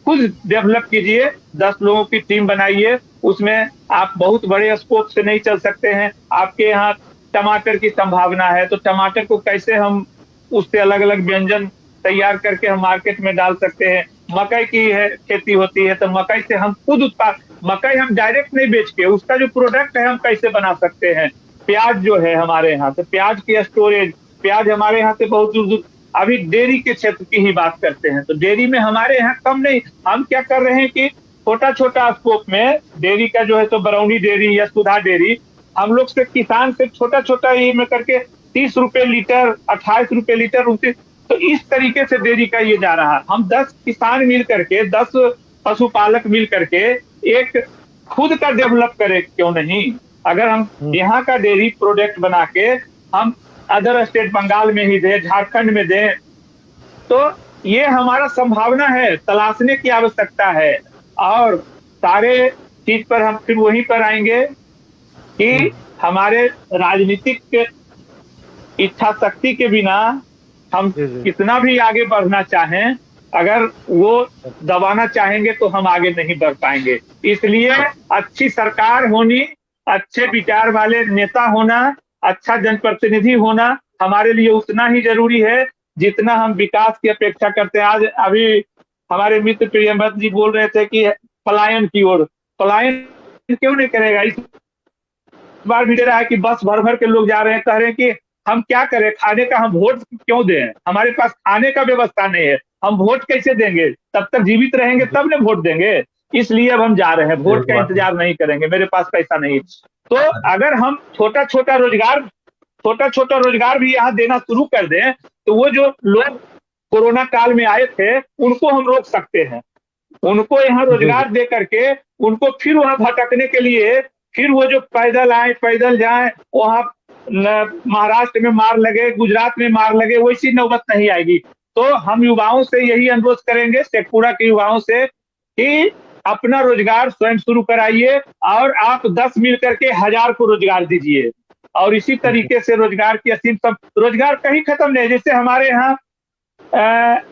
खुद डेवलप कीजिए, 10 लोगों की टीम बनाइए। उसमें आप बहुत बड़े स्कोप से नहीं चल सकते हैं। आपके यहाँ टमाटर की संभावना है, तो टमाटर को कैसे हम उससे अलग अलग व्यंजन तैयार करके हम मार्केट में डाल सकते हैं। मकई की है खेती होती है, तो मकई से हम खुद उत्पाद, मकई हम डायरेक्ट नहीं बेच के उसका जो प्रोडक्ट है हम कैसे बना सकते हैं। प्याज जो है हमारे यहाँ, तो प्याज की स्टोरेज, प्याज हमारे यहाँ से बहुत दूर दूर। अभी डेयरी के क्षेत्र की ही बात करते हैं, तो डेयरी में हमारे यहाँ कम नहीं, हम क्या कर रहे हैं कि छोटा छोटा स्कोप में डेयरी का जो है, तो बरौनी डेयरी या सुधा डेयरी, हम लोग से किसान से छोटा छोटा ये में करके 30 रुपए लीटर, 28 रुपए लीटर, 29, तो इस तरीके से डेयरी का ये जा रहा है। हम 10 किसान मिल करके, 10 पशुपालक मिल करके एक खुद का डेवलप करें, क्यों नहीं। अगर हम यहाँ का डेयरी प्रोडक्ट बना के हम अदर स्टेट, बंगाल में ही दे, झारखंड में दे, तो ये हमारा संभावना है, तलाशने की आवश्यकता है। और सारे चीज पर हम फिर वहीं पर आएंगे कि हमारे राजनीतिक इच्छा शक्ति के बिना हम कितना भी आगे बढ़ना चाहें, अगर वो दबाना चाहेंगे तो हम आगे नहीं बढ़ पाएंगे। इसलिए अच्छी सरकार होनी, अच्छे विचार वाले नेता होना, अच्छा जनप्रतिनिधि होना हमारे लिए उतना ही जरूरी है जितना हम विकास की अपेक्षा करते हैं। आज अभी हमारे मित्र प्रियंवत जी बोल रहे थे कि पलायन की ओर, पलायन क्यों नहीं करेगा। इस बार भी दे रहा है कि बस भर भर के लोग जा रहे हैं, कह रहे हैं कि हम क्या करें, खाने का हम वोट क्यों दें, हमारे पास खाने का व्यवस्था नहीं है, हम वोट कैसे देंगे, तब तक जीवित रहेंगे तब ने वोट देंगे। इसलिए अब हम जा रहे हैं, वोट का इंतजार नहीं करेंगे, मेरे पास पैसा नहीं। तो अगर हम छोटा छोटा रोजगार भी यहाँ देना शुरू कर दें, तो वो जो लोग कोरोना काल में आए थे उनको हम रोक सकते हैं। उनको यहाँ रोजगार दे करके उनको फिर वहां भटकने के लिए, फिर वो जो पैदल आए पैदल जाए, वहां महाराष्ट्र में मार लगे, गुजरात में मार लगे, वैसी नौबत नहीं आएगी। तो हम युवाओं से यही अनुरोध करेंगे, शेखपुरा के युवाओं से, कि अपना रोजगार स्वयं शुरू कराइए और आप 10 मिल करके 1000 को रोजगार दीजिए। और इसी तरीके से रोजगार की असीम, रोजगार कहीं खत्म नहीं। जैसे हमारे यहाँ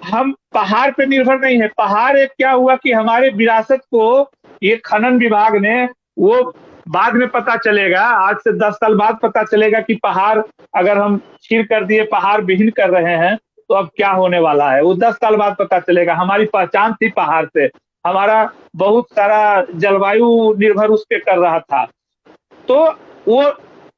हम पहाड़ पे निर्भर नहीं है। पहाड़ एक क्या हुआ कि हमारे विरासत को ये खनन विभाग ने, वो बाद में पता चलेगा, आज से 10 साल बाद पता चलेगा कि पहाड़ अगर हम छील कर दिए, पहाड़ विहीन कर रहे हैं, तो अब क्या होने वाला है, वो 10 साल बाद पता चलेगा। हमारी पहचान थी पहाड़ से, हमारा बहुत सारा जलवायु निर्भर उस पर कर रहा था। तो वो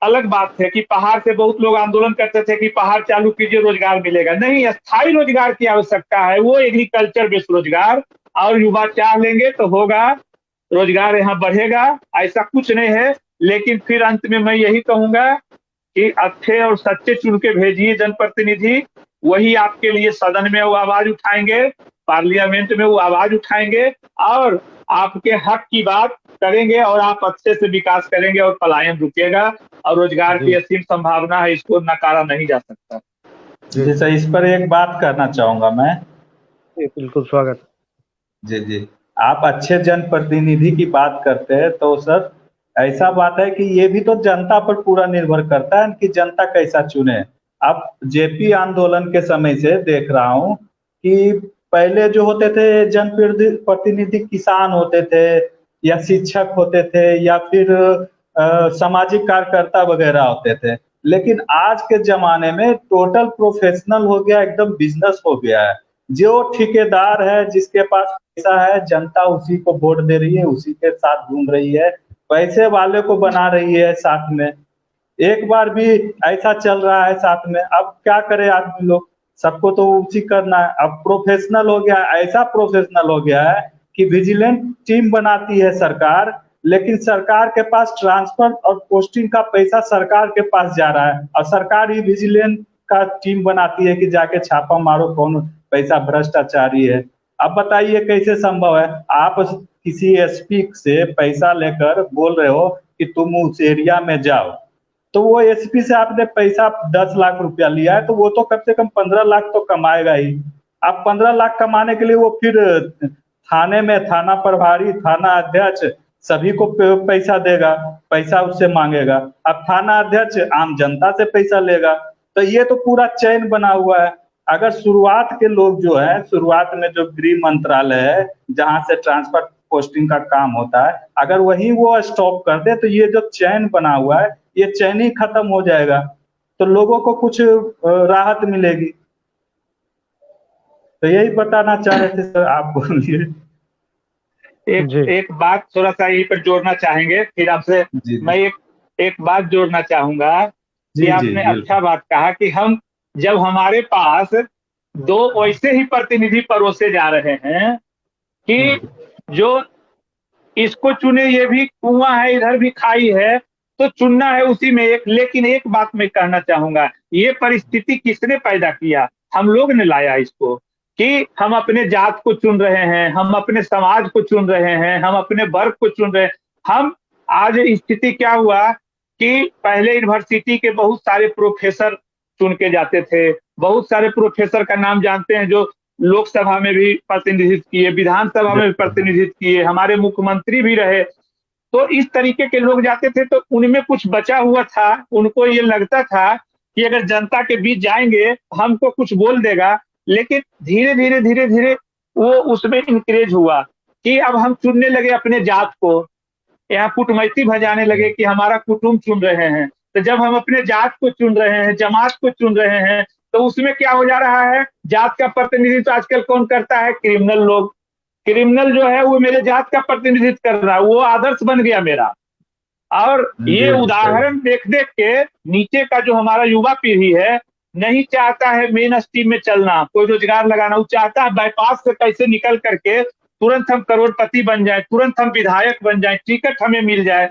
अलग बात है कि पहाड़ से बहुत लोग आंदोलन करते थे कि पहाड़ चालू कीजिए रोजगार मिलेगा। नहीं, स्थायी रोजगार की आवश्यकता है, वो एग्रीकल्चर बेस्ड रोजगार, और युवा चाह लेंगे तो होगा, रोजगार यहाँ बढ़ेगा। ऐसा कुछ नहीं है। लेकिन फिर अंत में मैं यही कहूंगा कि अच्छे और सच्चे चुन के भेजिए जनप्रतिनिधि, वही आपके लिए सदन में वो आवाज उठाएंगे, पार्लियामेंट में वो आवाज उठाएंगे और आपके हक की बात करेंगे, और आप अच्छे से विकास करेंगे और पलायन रुकेगा और रोजगार की असीम संभावना है, इसको नकारा नहीं जा सकता। जी सर, इस पर एक बात करना चाहूंगा मैं। बिल्कुल, स्वागत। जी जी, आप अच्छे जनप्रतिनिधि की बात करते हैं, तो सर ऐसा बात है कि ये भी तो जनता पर पूरा निर्भर करता है कि जनता कैसा चुने। अब जेपी आंदोलन के समय से देख रहा हूँ कि पहले जो होते थे जनप्रतिनिधि, किसान होते थे या शिक्षक होते थे या फिर सामाजिक कार्यकर्ता वगैरह होते थे, लेकिन आज के जमाने में टोटल प्रोफेशनल हो गया, एकदम बिजनेस हो गया है। जो ठेकेदार है, जिसके पास पैसा है, जनता उसी को वोट दे रही है, उसी के साथ घूम रही है, पैसे वाले को बना रही है साथ में। एक बार भी ऐसा चल रहा है साथ में। अब क्या करे आदमी लोग, सबको तो उसी करना है। अब प्रोफेशनल हो गया, ऐसा प्रोफेशनल हो गया है कि विजिलेंट टीम बनाती है सरकार, लेकिन सरकार के पास ट्रांसफर और पोस्टिंग का पैसा सरकार के पास जा रहा है, और सरकार ही विजिलेंट का टीम बनाती है कि जाके छापा मारो कौन पैसा भ्रष्टाचारी है। अब बताइए कैसे संभव है? आप किसी एसपी से पैसा लेकर बोल रहे हो कि तुम उस एरिया में जाओ, तो वो एसपी से आपने पैसा 10 लाख रुपया लिया है, तो वो तो कम से कम 15 लाख तो कमाएगा ही। आप 15 लाख कमाने के लिए वो फिर थाने में थाना प्रभारी, थाना अध्यक्ष सभी को पैसा देगा, पैसा उससे मांगेगा। अब थाना अध्यक्ष आम जनता से पैसा लेगा, तो ये तो पूरा चैन बना हुआ है। अगर शुरुआत के लोग जो है, शुरुआत में जो गृह मंत्रालय है जहां से ट्रांसफर पोस्टिंग का काम होता है, अगर वही वो स्टॉप कर दे तो ये जो चैन बना हुआ है ये चैन ही खत्म हो जाएगा, तो लोगों को कुछ राहत मिलेगी। तो यही बताना चाह रहे थे सर, आप बोलिए। एक बात थोड़ा सा यहीं पर जोड़ना चाहेंगे, फिर आपसे मैं एक बात जोड़ना चाहूंगा कि आपने अच्छा बात कहा कि हम जब हमारे पास दो वैसे ही प्रतिनिधि परोसे जा रहे हैं कि जो इसको चुने, ये भी कुआं है इधर भी खाई है, तो चुनना है उसी में एक। लेकिन एक बात मैं कहना चाहूंगा, ये परिस्थिति किसने पैदा किया? हम लोग ने लाया इसको, कि हम अपने जात को चुन रहे हैं, हम अपने समाज को चुन रहे हैं, हम अपने वर्ग को चुन रहे हैं। हम आज स्थिति क्या हुआ कि पहले यूनिवर्सिटी के बहुत सारे प्रोफेसर चुन के जाते थे, बहुत सारे प्रोफेसर का नाम जानते हैं जो लोकसभा में भी प्रतिनिधित्व किए, विधानसभा में भी प्रतिनिधित्व किए, हमारे मुख्यमंत्री भी रहे। तो इस तरीके के लोग जाते थे, तो उनमें कुछ बचा हुआ था। उनको ये लगता था कि अगर जनता के बीच जाएंगे हमको कुछ बोल देगा। लेकिन धीरे धीरे धीरे धीरे वो उसमें इंकरेज हुआ कि अब हम चुनने लगे अपने जात को, यहाँ कुटमैती भजाने लगे कि हमारा कुटुंब चुन रहे हैं। तो जब हम अपने जात को चुन रहे हैं, जमात को चुन रहे हैं, तो उसमें क्या हो जा रहा है? जात का प्रतिनिधित्व आजकल कौन करता है? क्रिमिनल लोग। क्रिमिनल जो है वो मेरे जात का प्रतिनिधित्व कर रहा है, वो आदर्श बन गया मेरा। और ये उदाहरण देख देख के नीचे का जो हमारा युवा पीढ़ी है नहीं चाहता है मेन स्ट्रीम में चलना, कोई रोजगार लगाना। वो चाहता है बाईपास से कैसे निकल करके तुरंत हम करोड़पति बन जाए, तुरंत हम विधायक बन जाए, टिकट हमें मिल जाए।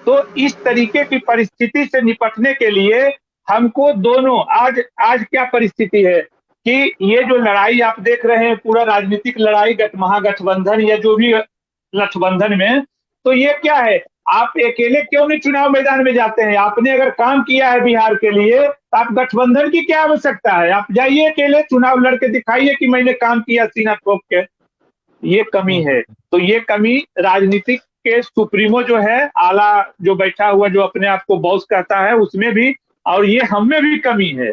तो इस तरीके की परिस्थिति से निपटने के लिए हमको दोनों आज क्या परिस्थिति है कि ये जो लड़ाई आप देख रहे हैं, पूरा राजनीतिक लड़ाई महागठबंधन या जो भी गठबंधन में, तो ये क्या है? आप अकेले क्यों नहीं चुनाव मैदान में जाते हैं? आपने अगर काम किया है बिहार के लिए तो आप गठबंधन की क्या आवश्यकता है? आप जाइए अकेले चुनाव लड़के दिखाइए कि मैंने काम किया सीना ठोक के। ये कमी है। तो ये कमी राजनीतिक के सुप्रीमो जो है, आला जो बैठा हुआ जो अपने आप को बॉस कहता है, उसमें भी और ये हम में भी कमी है।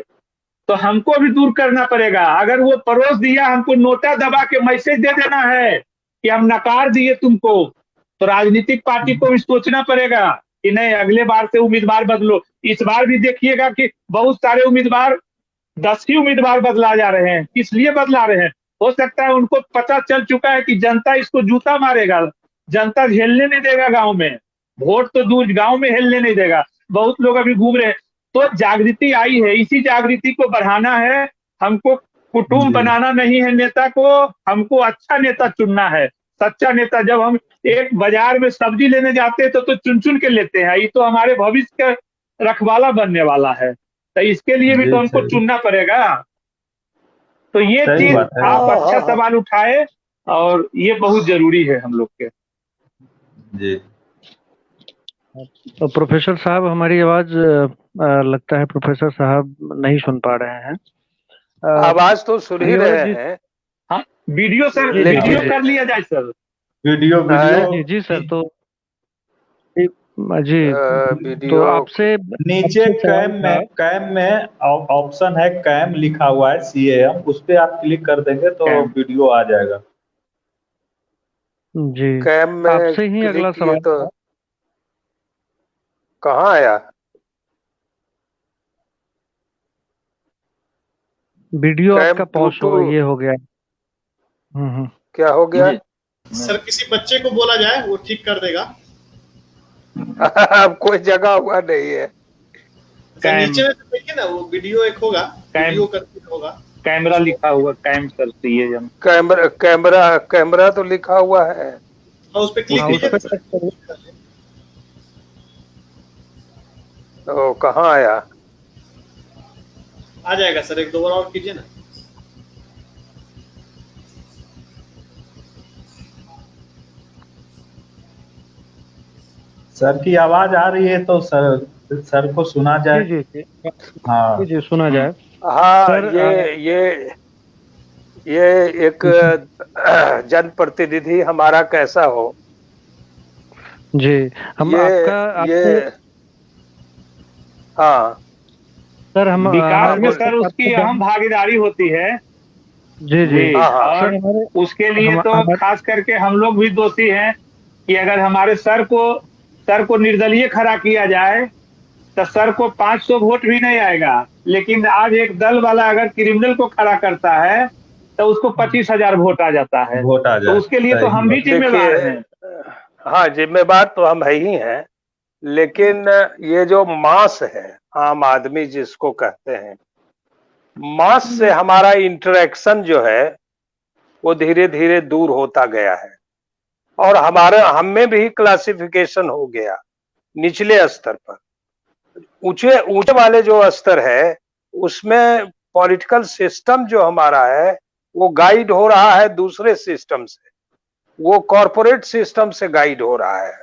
तो हमको भी दूर करना पड़ेगा। अगर वो परोस दिया, हमको नोटा दबा के मैसेज दे देना है कि हम नकार दिए तुमको, तो राजनीतिक पार्टी को भी सोचना पड़ेगा कि नहीं अगले बार से उम्मीदवार बदलो। इस बार भी देखिएगा कि बहुत सारे उम्मीदवार 10 ही उम्मीदवार बदला जा रहे हैं। किस लिए बदला रहे हैं? हो सकता है उनको पता चल चुका है कि जनता इसको जूता मारेगा, जनता झेलने नहीं देगा गांव में, वोट तो दूर गांव में हिलने नहीं देगा। बहुत लोग अभी घूम रहे हैं। तो जागृति आई है, इसी जागृति को बढ़ाना है। हमको कुटुंब बनाना नहीं है नेता को, हमको अच्छा नेता चुनना है, सच्चा नेता। जब हम एक बाजार में सब्जी लेने जाते हैं तो चुन चुन के लेते हैं, ये तो हमारे भविष्य का रखवाला बनने वाला है। तो इसके लिए भी तो हमको चुनना पड़ेगा। तो ये चीज आप अच्छा सवाल उठाए और ये बहुत जरूरी है हम लोग के। जी। तो प्रोफेसर साहब हमारी आवाज लगता है प्रोफेसर साहब नहीं सुन पा रहे हैं। आवाज तो सुन ही रहे हैं। हाँ, वीडियो सर, वीडियो कर लिया जाए सर। वीडियो जी सर। तो जी तो आपसे नीचे कैम में ऑप्शन है, कैम लिखा हुआ है CAM, उस पे आप क्लिक कर देंगे तो वीडियो आ जाएगा। जी कैम में आपसे ही अगला सवाल तो कहाँ आया? वीडियो आपका पॉज हो ये हो गया। क्या हो गया? सर किसी बच्चे को बोला जाए वो ठीक कर देगा। अब कोई जगह हुआ नहीं है। नीचे में तो देखिए ना, वो वीडियो एक होगा, वीडियो करके होगा, कैमरा लिखा हुआ, कैम सर CAM कैमरा तो लिखा हुआ है। हाँ, उस पे क्लिक कीजिए। तो कहाँ आया? आ जाएगा सर, एक दो बार और कीजिए ना। सर की आवाज आ रही है तो सर को सुना जाए। जी जी हाँ जी, सुना जाए। हाँ सर, ये एक जनप्रतिनिधि हमारा कैसा हो। जी, हम हाँ सर, हम विकास में सर उसकी अहम भागीदारी होती है। जी जी, और उसके लिए तो खास करके हम लोग भी दोषी हैं कि अगर हमारे सर को निर्दलीय खड़ा किया जाए तो सर को 500 वोट भी नहीं आएगा, लेकिन आज एक दल वाला अगर क्रिमिनल को खड़ा करता है तो उसको 25,000 वोट आ जाता है। तो उसके लिए तो हम भी जिम्मेदार हैं। हाँ, जिम्मेदार तो हम है ही हैं, लेकिन ये जो मास है, आम आदमी जिसको कहते हैं, मास से हमारा इंटरेक्शन जो है वो धीरे धीरे दूर होता गया है, और हम में भी क्लासिफिकेशन हो गया निचले स्तर पर। ऊंचे वाले जो स्तर है उसमें पॉलिटिकल सिस्टम जो हमारा है वो गाइड हो रहा है दूसरे सिस्टम से, वो कॉरपोरेट सिस्टम से गाइड हो रहा है।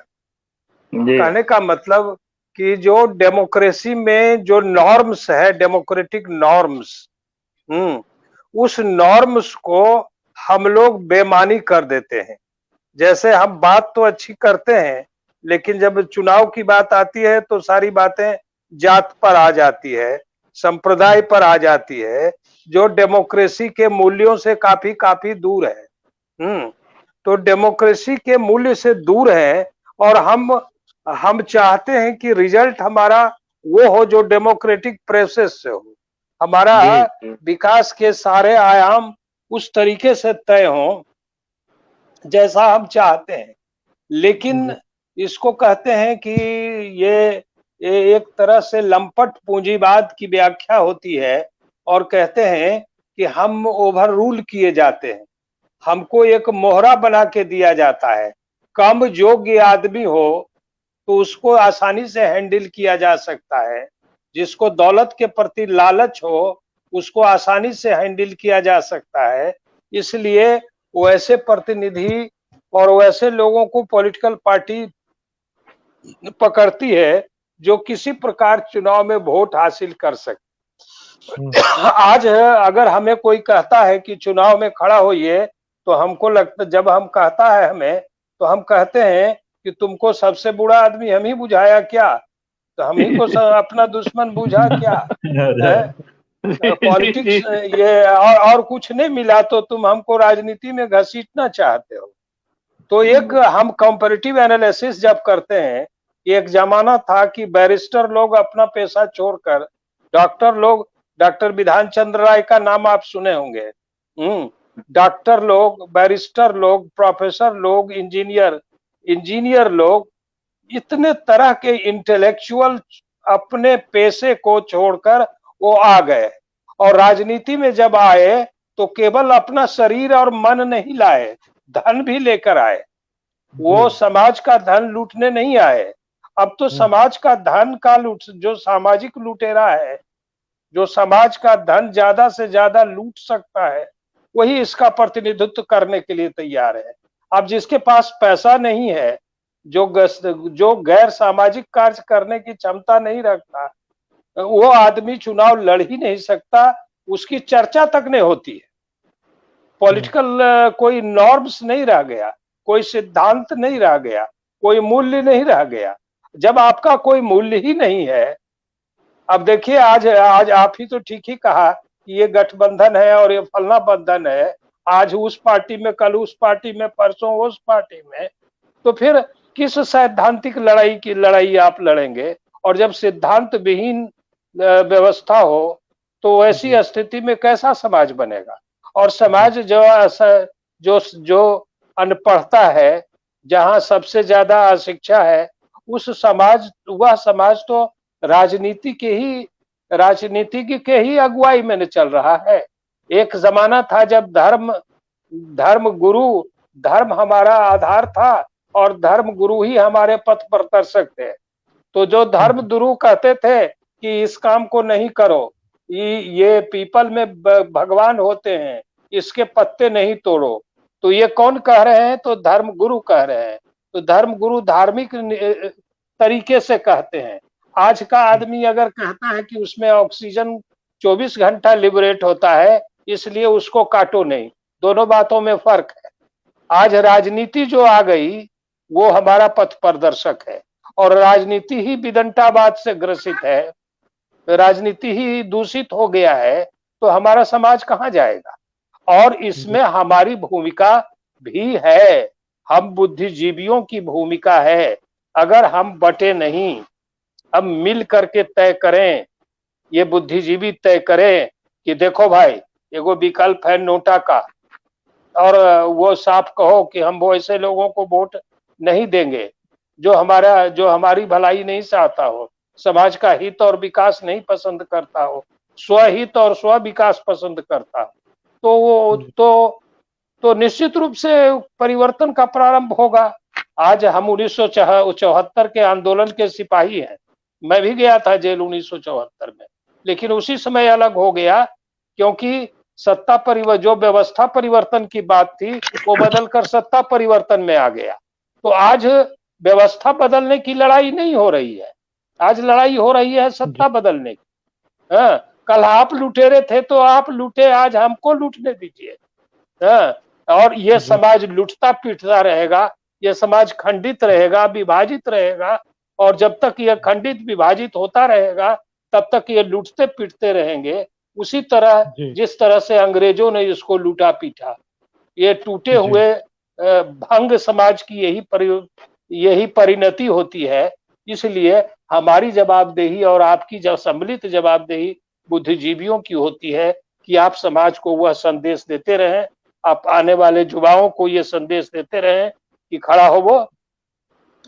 कहने का मतलब कि जो डेमोक्रेसी में जो नॉर्म्स है, डेमोक्रेटिक नॉर्म्स, उस नॉर्म्स को हम लोग बेमानी कर देते हैं। जैसे हम बात तो अच्छी करते हैं, लेकिन जब चुनाव की बात आती है तो सारी बातें जात पर आ जाती है, संप्रदाय पर आ जाती है, जो डेमोक्रेसी के मूल्यों से काफी दूर है। तो डेमोक्रेसी के मूल्य से दूर है, और हम चाहते हैं कि रिजल्ट हमारा वो हो जो डेमोक्रेटिक प्रोसेस से हो, हमारा विकास के सारे आयाम उस तरीके से तय हो जैसा हम चाहते हैं। लेकिन इसको कहते हैं कि ये एक तरह से लंपट पूंजीवाद की व्याख्या होती है, और कहते हैं कि हम ओवर रूल किए जाते हैं, हमको एक मोहरा बना के दिया जाता है। कम योग्य आदमी हो तो उसको आसानी से हैंडल किया जा सकता है, जिसको दौलत के प्रति लालच हो उसको आसानी से हैंडल किया जा सकता है। इसलिए वैसे प्रतिनिधि और वैसे लोगों को पॉलिटिकल पार्टी पकड़ती है जो किसी प्रकार चुनाव में वोट हासिल कर सके। आज अगर हमें कोई कहता है कि चुनाव में खड़ा होइए, तो हमको लगता, जब हम कहता है हमें, तो हम कहते हैं कि तुमको सबसे बुरा आदमी हम ही बुझाया क्या, तो हम ही को अपना दुश्मन बुझा क्या। पॉलिटिक्स ये और कुछ नहीं मिला तो तुम हमको राजनीति में घसीटना चाहते हो। तो एक हम कंपैरेटिव एनालिसिस जब करते हैं, एक जमाना था कि बैरिस्टर लोग अपना पेशा छोड़कर डॉक्टर विधान चंद्र राय का नाम आप सुने होंगे। डॉक्टर लोग, बैरिस्टर लोग, प्रोफेसर लोग, इंजीनियर लोग, इतने तरह के इंटेलेक्चुअल अपने पेशे को छोड़कर वो आ गए, और राजनीति में जब आए तो केवल अपना शरीर और मन नहीं लाए, धन भी लेकर आए। वो समाज का धन लूटने नहीं आए। अब तो समाज का धन का जो सामाजिक लुटेरा है, जो समाज का धन ज्यादा से ज्यादा लूट सकता है, वही इसका प्रतिनिधित्व करने के लिए तैयार है। अब जिसके पास पैसा नहीं है, जो गैर सामाजिक कार्य करने की क्षमता नहीं रखता, वो आदमी चुनाव लड़ ही नहीं सकता, उसकी चर्चा तक नहीं होती है। पॉलिटिकल कोई नॉर्म्स नहीं रह गया, कोई सिद्धांत नहीं रह गया, कोई मूल्य नहीं रह गया। जब आपका कोई मूल्य ही नहीं है, अब देखिए आज आप ही तो ठीक ही कहा कि ये गठबंधन है और ये फलना बंधन है, आज उस पार्टी में, कल उस पार्टी में, परसों उस पार्टी में, तो फिर किस सैद्धांतिक लड़ाई आप लड़ेंगे। और जब सिद्धांत विहीन व्यवस्था हो तो ऐसी स्थिति में कैसा समाज बनेगा। और समाज जो अनपढ़ता है, जहां सबसे ज्यादा अशिक्षा है, वह समाज तो राजनीतिज्ञ के ही अगुवाई में चल रहा है। एक जमाना था जब धर्म हमारा आधार था और धर्म गुरु ही हमारे पथ प्रदर्शक थे। तो जो धर्म गुरु कहते थे कि इस काम को नहीं करो, ये पीपल में भगवान होते हैं, इसके पत्ते नहीं तोड़ो, तो ये कौन कह रहे हैं? तो धर्म गुरु कह रहे हैं। तो धर्म गुरु धार्मिक तरीके से कहते हैं। आज का आदमी अगर कहता है कि उसमें ऑक्सीजन 24 घंटा लिबरेट होता है, इसलिए उसको काटो नहीं, दोनों बातों में फर्क है। आज राजनीति जो आ गई वो हमारा पथ प्रदर्शक है, और राजनीति ही विदंटावाद से ग्रसित है, राजनीति ही दूषित हो गया है, तो हमारा समाज कहाँ जाएगा? और इसमें हमारी भूमिका भी है, हम बुद्धिजीवियों की भूमिका है। अगर हम बटे नहीं, हम मिल करके तय करें, ये बुद्धिजीवी तय करें कि देखो भाई एगो विकल्प है नोटा का, और वो साफ कहो कि हम वो ऐसे लोगों को वोट नहीं देंगे जो हमारी भलाई नहीं चाहता हो, समाज का हित और विकास नहीं पसंद करता हो, स्वहित और स्व विकास पसंद करता हो, तो वो तो निश्चित रूप से परिवर्तन का प्रारंभ होगा। आज हम 1974 के आंदोलन के सिपाही हैं। मैं भी गया था जेल 1974 में, लेकिन उसी समय अलग हो गया, क्योंकि जो व्यवस्था परिवर्तन की बात थी वो बदलकर सत्ता परिवर्तन में आ गया। तो आज व्यवस्था बदलने की लड़ाई नहीं हो रही है, आज लड़ाई हो रही है सत्ता बदलने की। कल आप लुटेरे थे तो आप लूटे, आज हमको लूटने दीजिए। और ये समाज लुटता पीटता रहेगा, ये समाज खंडित रहेगा, विभाजित रहेगा, और जब तक ये खंडित विभाजित होता रहेगा तब तक ये लूटते पीटते रहेंगे। उसी तरह जिस तरह से अंग्रेजों ने इसको लूटा पीटा, ये टूटे हुए भंग समाज की यही परिणति होती है। इसलिए हमारी जवाबदेही और आपकी जो सम्मिलित जवाबदेही बुद्धिजीवियों की होती है कि आप समाज को वह संदेश देते रहें, आप आने वाले युवाओं को ये संदेश देते रहें कि खड़ा हो वो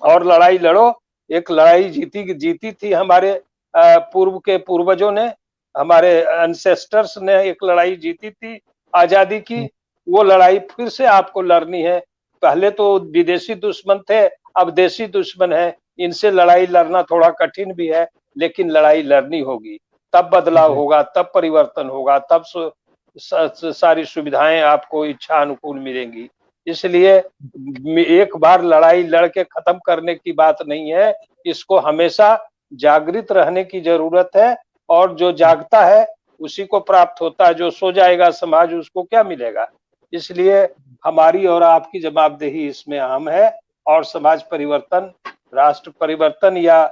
और लड़ाई लड़ो। एक लड़ाई जीती थी हमारे पूर्व के पूर्वजों ने, हमारे एंसेस्टर्स ने एक लड़ाई जीती थी आजादी की, वो लड़ाई फिर से आपको लड़नी है। पहले तो विदेशी दुश्मन थे, अब देशी दुश्मन है, इनसे लड़ाई लड़ना थोड़ा कठिन भी है, लेकिन लड़ाई लड़नी होगी, तब बदलाव होगा, तब परिवर्तन होगा, तब सारी सुविधाएं आपको इच्छा अनुकूल मिलेंगी। इसलिए एक बार लड़ाई लड़के खत्म करने की बात नहीं है, इसको हमेशा जागृत रहने की जरूरत है, और जो जागता है उसी को प्राप्त होता है, जो सो जाएगा समाज उसको क्या मिलेगा। इसलिए हमारी और आपकी जवाबदेही इसमें अहम है, और समाज परिवर्तन, राष्ट्र परिवर्तन या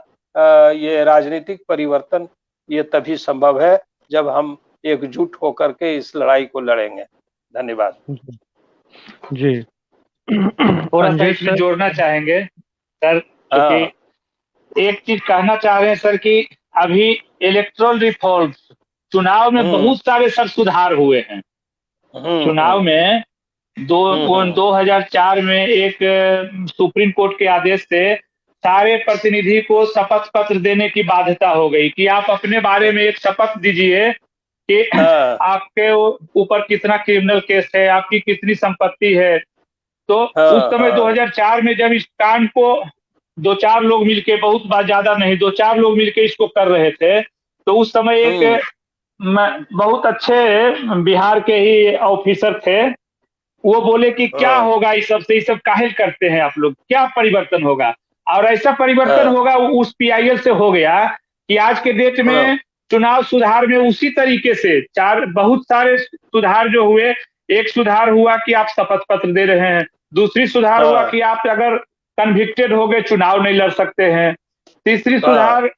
ये राजनीतिक परिवर्तन ये तभी संभव है जब हम एकजुट होकर के इस लड़ाई को लड़ेंगे। धन्यवाद जी। थोड़ा सा इसमें जोड़ना चाहेंगे सर, क्योंकि एक चीज कहना चाह रहे हैं सर कि अभी इलेक्ट्रल रिफॉर्म्स, चुनाव में बहुत सारे सर सुधार हुए हैं। चुनाव में 2004 में एक सुप्रीम कोर्ट के आदेश से सारे प्रतिनिधि को शपथ पत्र देने की बाध्यता हो गई कि आप अपने बारे में एक शपथ दीजिए कि आपके ऊपर कितना क्रिमिनल केस है, आपकी कितनी संपत्ति है। तो उस समय 2004 में जब इस कांड को 2-4 लोग मिलके, बहुत बात ज्यादा नहीं, 2-4 लोग मिलके इसको कर रहे थे, तो उस समय एक बहुत अच्छे बिहार के ही ऑफिसर थे, वो बोले कि क्या होगा इस सब से, ये सब काहे करते हैं आप लोग, क्या परिवर्तन होगा। और ऐसा परिवर्तन होगा उस PIL से हो गया कि आज के डेट में चुनाव सुधार में उसी तरीके से बहुत सारे सुधार जो हुए। एक सुधार हुआ कि आप शपथ पत्र दे रहे हैं, दूसरी सुधार हुआ कि आप अगर कन्विक्टेड हो गए चुनाव नहीं लड़ सकते हैं, तीसरी सुधार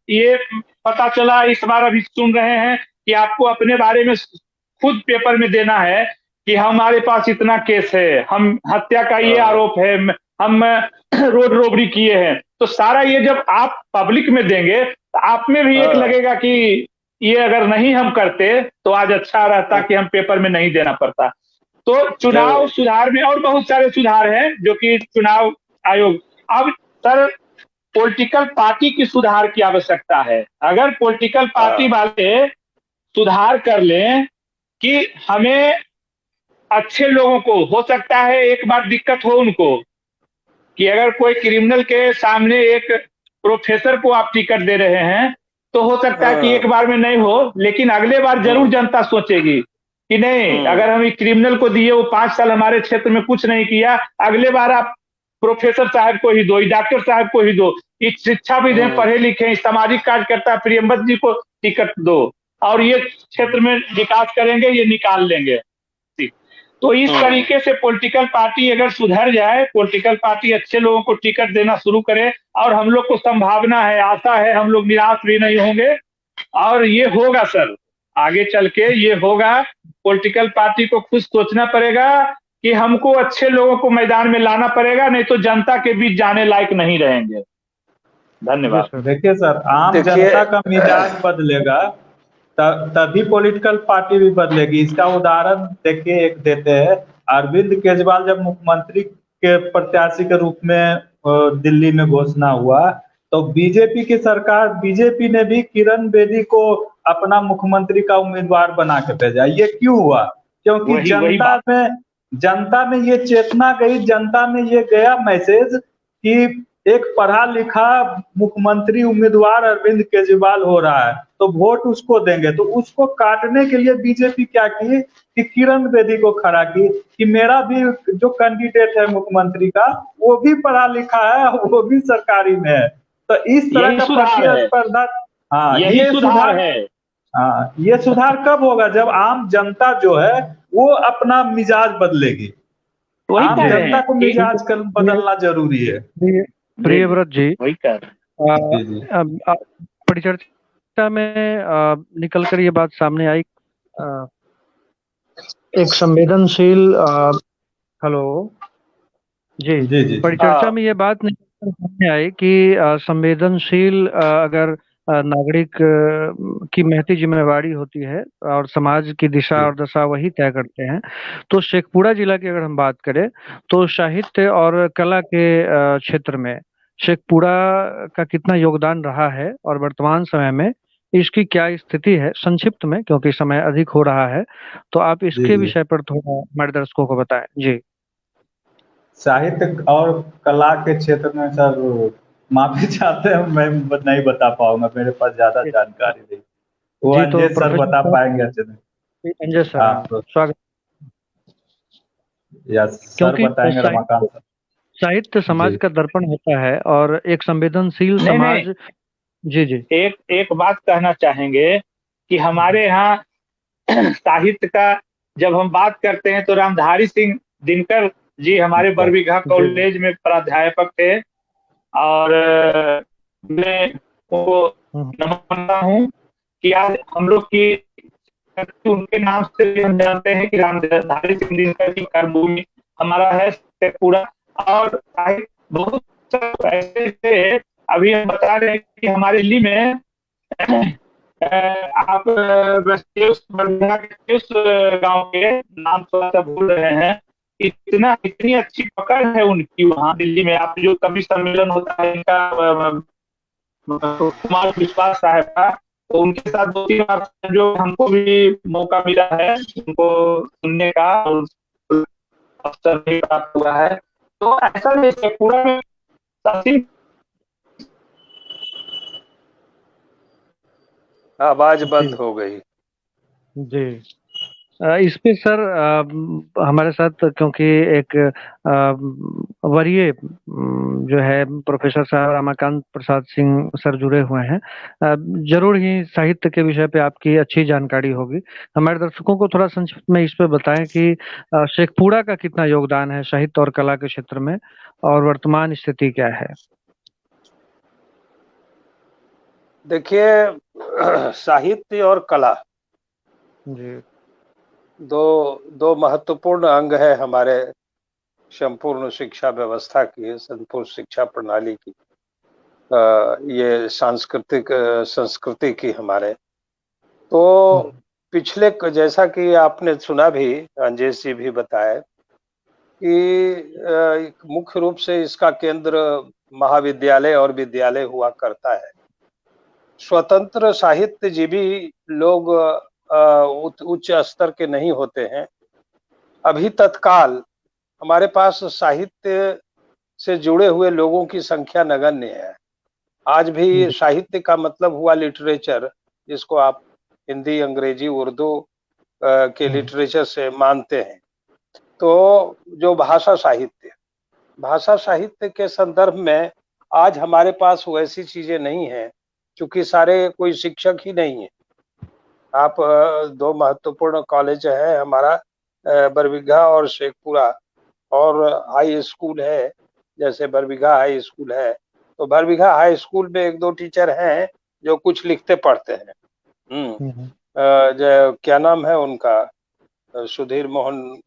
ये पता चला इस बार अभी सुन रहे हैं कि आपको अपने बारे में खुद पेपर में देना है कि हमारे पास इतना केस है, हम हत्या का ये आरोप है, हम रोड रॉबरी किए हैं। तो सारा ये जब आप पब्लिक में देंगे तो आप में भी एक लगेगा कि ये अगर नहीं हम करते तो आज अच्छा रहता कि हम पेपर में नहीं देना पड़ता। तो चुनाव सुधार में और बहुत सारे सुधार हैं जो कि चुनाव आयोग। अब सर पॉलिटिकल पार्टी की सुधार की आवश्यकता है। अगर पॉलिटिकल पार्टी वाले सुधार कर लें कि हमें अच्छे लोगों को, हो सकता है एक बार दिक्कत हो उनको कि अगर कोई क्रिमिनल के सामने एक प्रोफेसर को आप टिकट दे रहे हैं तो हो सकता है कि एक बार में नहीं हो, लेकिन अगले बार जरूर जनता सोचेगी कि नहीं, अगर हम क्रिमिनल को दिए, वो 5 साल हमारे क्षेत्र में कुछ नहीं किया, अगले बार आप प्रोफेसर साहब को ही दो, डॉक्टर साहब को ही दो, इस शिक्षा भी दें, पढ़े लिखे सामाजिक कार्यकर्ता प्रियंवद जी को टिकट दो और ये क्षेत्र में विकास करेंगे, ये निकाल लेंगे। तो इस तरीके से पॉलिटिकल पार्टी अगर सुधर जाए, पॉलिटिकल पार्टी अच्छे लोगों को टिकट देना शुरू करे, और हम लोग को संभावना है, आशा है, हम लोग निराश भी नहीं होंगे और ये होगा सर, आगे चल के ये होगा। पॉलिटिकल पार्टी को खुद सोचना पड़ेगा कि हमको अच्छे लोगों को मैदान में लाना पड़ेगा, नहीं तो जनता के बीच जाने लायक नहीं रहेंगे। धन्यवाद। देखिए सर, आम जनता का मिजाज बदलेगा तभी पॉलिटिकल पार्टी भी बदलेगी। इसका उदाहरण देखिए, एक देते हैं, अरविंद केजरीवाल जब मुख्यमंत्री के प्रत्याशी के रूप में दिल्ली में घोषणा हुआ तो बीजेपी की सरकार, बीजेपी ने भी किरण बेदी को अपना मुख्यमंत्री का उम्मीदवार बना के भेजा। ये क्यों हुआ? क्योंकि जनता में ये चेतना गई, जनता में ये गया मैसेज कि एक पढ़ा लिखा मुख्यमंत्री उम्मीदवार अरविंद केजरीवाल हो रहा है तो वोट उसको देंगे। तो उसको काटने के लिए बीजेपी क्या की कि किरण बेदी को खड़ा की कि मेरा भी जो कैंडिडेट है मुख्यमंत्री का वो भी पढ़ा लिखा है, वो भी सरकारी में है। तो इस तरह का प्रतिस्पर्धा, हाँ ये सुधार है। हाँ, ये सुधार कब होगा? जब आम जनता जो है वो अपना मिजाज बदलेगी। आम जनता को मिजाज बदलना जरूरी है। प्रियव्रत जी, वही कर परिचर्चा में निकल कर ये बात सामने आई, एक संवेदनशील हेलो जी, परिचर्चा में ये बात निकल सामने आई कि संवेदनशील अगर नागरिक की महती जिम्मेवारी होती है और समाज की दिशा और दशा वही तय करते हैं। तो शेखपुरा जिला की अगर हम बात करें तो साहित्य और कला के क्षेत्र में शेखपुरा का कितना योगदान रहा है और वर्तमान समय में इसकी क्या स्थिति है, संक्षिप्त में, क्योंकि समय अधिक हो रहा है, तो आप इसके विषय पर थोड़ा हमारे दर्शकों को बताएं। जी, साहित्य और कला के क्षेत्र में सर माफी चाहते हैं, मैं नहीं बता पाऊंगा, मेरे पास ज्यादा जानकारी नहीं। वो अंजय सर बता पाएंगे अच्छे से। अंजय सर, स्वागत। सर बताएंगे, रमाकांत सर। साहित्य समाज का दर्पण होता है और एक संवेदनशील समाज। जी, एक बात कहना चाहेंगे कि हमारे यहाँ साहित्य का जब हम बात करते हैं तो रामधारी सिंह दिनकर जी हमारे बरबीघा कॉलेज में प्राध्यापक थे और मैं उनको नमन करता हूँ कि आज हम लोग की उनके नाम से भी हम जानते हैं कि रामधारी सिंह दिनकर की कर्मभूमि हमारा है शेखपुरा। और बहुत ऐसे थे, अभी हम बता रहे हैं कि हमारे दिल्ली में आप उस गांव के नाम थोड़ा सा भूल रहे हैं, इतनी अच्छी पकड़ है उनकी वहाँ दिल्ली में। आप जो कवि सम्मेलन होता है इनका, कुमार विश्वास साहब का, तो उनके साथ 2-3 बार जो हमको भी मौका मिला है उनको सुनने का और अवसर भी प्राप्त हुआ है। तो ऐसा नहीं शेखपुरा में आवाज बंद हो गई जी। इस पे सर हमारे साथ क्योंकि एक वरीय जो है प्रोफेसर साहब रमाकांत प्रसाद सिंह सर जुड़े हुए हैं, जरूर ही साहित्य के विषय पे आपकी अच्छी जानकारी होगी। हमारे दर्शकों को थोड़ा संक्षिप्त में इस पे बताएं कि शेखपुरा का कितना योगदान है साहित्य और कला के क्षेत्र में और वर्तमान स्थिति क्या है। देखिए, साहित्य और कला जी दो महत्वपूर्ण अंग है हमारे संपूर्ण शिक्षा व्यवस्था की, संपूर्ण शिक्षा प्रणाली की, ये सांस्कृतिक संस्कृति की हमारे। तो पिछले, जैसा कि आपने सुना भी, अंजय जी भी बताए कि मुख्य रूप से इसका केंद्र महाविद्यालय और विद्यालय हुआ करता है। स्वतंत्र साहित्यजीवी लोग उच्च स्तर के नहीं होते हैं। अभी तत्काल हमारे पास साहित्य से जुड़े हुए लोगों की संख्या नगण्य है। आज भी साहित्य का मतलब हुआ लिटरेचर, जिसको आप हिंदी, अंग्रेजी, उर्दू के लिटरेचर से मानते हैं। तो जो भाषा साहित्य के संदर्भ में आज हमारे पास वैसी चीजें नहीं है, क्योंकि सारे कोई शिक्षक ही नहीं है। आप दो महत्वपूर्ण कॉलेज है हमारा, बरबीघा और शेखपुरा, और हाई स्कूल है, जैसे बरबीघा हाई स्कूल है। तो बरबीघा हाई स्कूल में एक दो टीचर हैं जो कुछ लिखते पढ़ते हैं। जो क्या नाम है उनका, सुधीर मोहन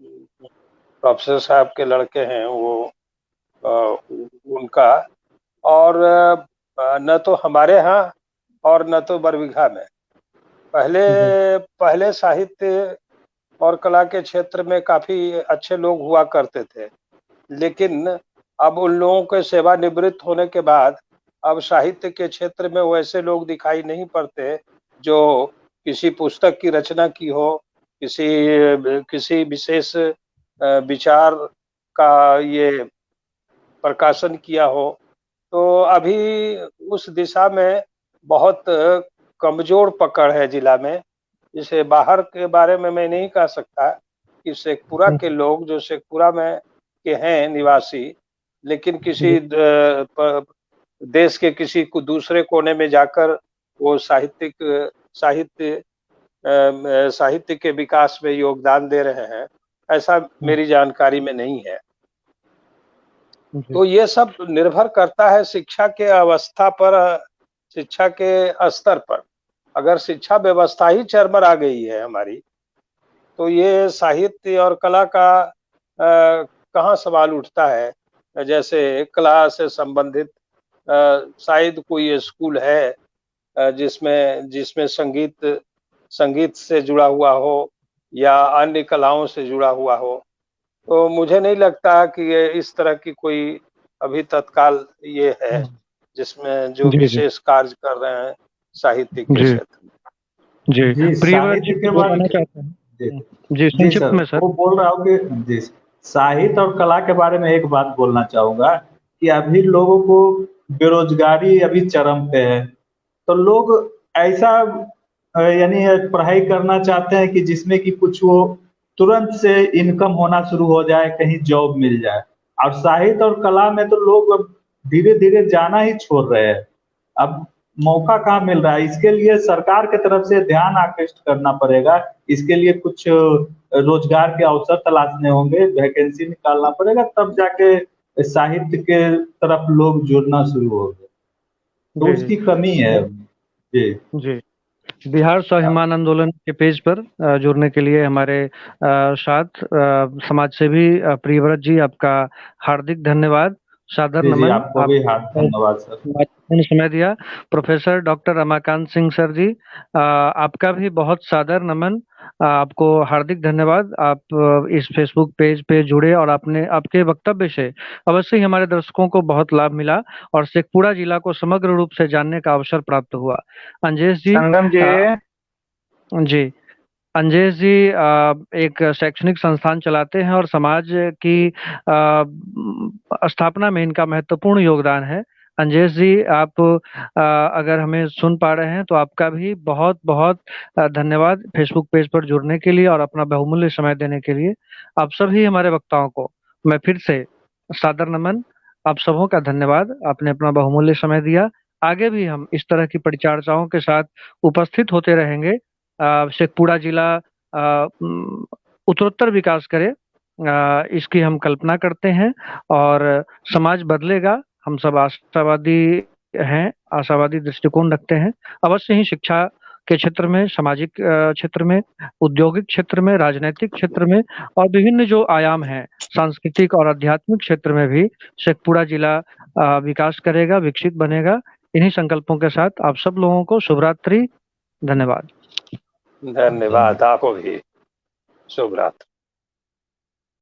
प्रोफेसर साहब के लड़के हैं वो, उनका। और न तो हमारे यहाँ और न तो बरबीघा में पहले साहित्य और कला के क्षेत्र में काफी अच्छे लोग हुआ करते थे, लेकिन अब उन लोगों के सेवानिवृत्त होने के बाद अब साहित्य के क्षेत्र में वैसे लोग दिखाई नहीं पड़ते जो किसी पुस्तक की रचना की हो, किसी विशेष विचार का ये प्रकाशन किया हो। तो अभी उस दिशा में बहुत कमजोर पकड़ है जिला में। इसे बाहर के बारे में मैं नहीं कह सकता कि शेखपुरा के लोग जो शेखपुरा में के हैं निवासी, लेकिन किसी देश के किसी को दूसरे कोने में जाकर वो साहित्य के विकास में योगदान दे रहे हैं, ऐसा मेरी जानकारी में नहीं है। तो ये सब निर्भर करता है शिक्षा के अवस्था पर, शिक्षा के स्तर पर। अगर शिक्षा व्यवस्था ही चरमरा गई है हमारी, तो ये साहित्य और कला का कहाँ सवाल उठता है। जैसे कला से संबंधित शायद कोई स्कूल है जिसमें संगीत से जुड़ा हुआ हो या अन्य कलाओं से जुड़ा हुआ हो। तो मुझे नहीं लगता कि ये इस तरह की कोई अभी तत्काल ये है जिसमें जो विशेष कार्य कर रहे हैं साहित्य के क्षेत्र में। जी साहित्य के बारे में जी संक्षिप्त में सर वो बोल रहा हूँ कि जी साहित्य और कला के बारे में एक बात बोलना चाहूंगा कि अभी लोगों को बेरोजगारी अभी चरम पे है। तो लोग ऐसा यानी पढ़ाई करना चाहते हैं कि जिसमें कि कुछ वो तुरंत से इनकम होना शुरू हो जाए, कहीं जॉब मिल जाए। और साहित्य और कला में तो लोग धीरे धीरे जाना ही छोड़ रहे हैं। अब मौका कहाँ मिल रहा है? इसके लिए सरकार की तरफ से ध्यान आकृष्ट करना पड़ेगा। इसके लिए कुछ रोजगार के अवसर तलाशने होंगे, वैकेंसी निकालना पड़ेगा, तब जाके साहित्य के तरफ लोग जुड़ना शुरू होंगे। तो उसकी कमी है। जी बिहार स्वाभिमान आंदोलन के पेज पर जुड़ने के लिए हमारे साथ समाज सेवी प्रियव्रत जी, आपका हार्दिक धन्यवाद, सादर नमन। आपको भी हार्दिक धन्यवाद सर, समय दिया। Professor doctor Ramakant Singh sir ji, आपका भी बहुत सादर नमन, आपको हार्दिक धन्यवाद। आप इस फेसबुक पेज पे जुड़े और आपके वक्तव्य से अवश्य ही हमारे दर्शकों को बहुत लाभ मिला और शेखपुरा जिला को समग्र रूप से जानने का अवसर प्राप्त हुआ। अंजेश जी, संगम जी अंजेश जी एक शैक्षणिक संस्थान चलाते हैं और समाज की स्थापना में इनका महत्वपूर्ण योगदान है। अंजेश जी, आप अगर हमें सुन पा रहे हैं तो आपका भी बहुत बहुत धन्यवाद फेसबुक पेज पर जुड़ने के लिए और अपना बहुमूल्य समय देने के लिए। आप सभी हमारे वक्ताओं को मैं फिर से सादर नमन, आप सबों का धन्यवाद, आपने अपना बहुमूल्य समय दिया। आगे भी हम इस तरह की परिचर्चाओं के साथ उपस्थित होते रहेंगे। शेखपुरा जिला उत्तरोत्तर विकास करे, इसकी हम कल्पना करते हैं और समाज बदलेगा। हम सब आशावादी हैं, आशावादी दृष्टिकोण रखते हैं। अवश्य ही शिक्षा के क्षेत्र में, सामाजिक क्षेत्र में, औद्योगिक क्षेत्र में, राजनीतिक क्षेत्र में और विभिन्न जो आयाम हैं सांस्कृतिक और आध्यात्मिक क्षेत्र में भी शेखपुरा जिला विकास करेगा, विकसित बनेगा। इन्हीं संकल्पों के साथ आप सब लोगों को शुभ रात्रि, धन्यवाद। धन्यवाद, आपको भी शुभ रात्रि।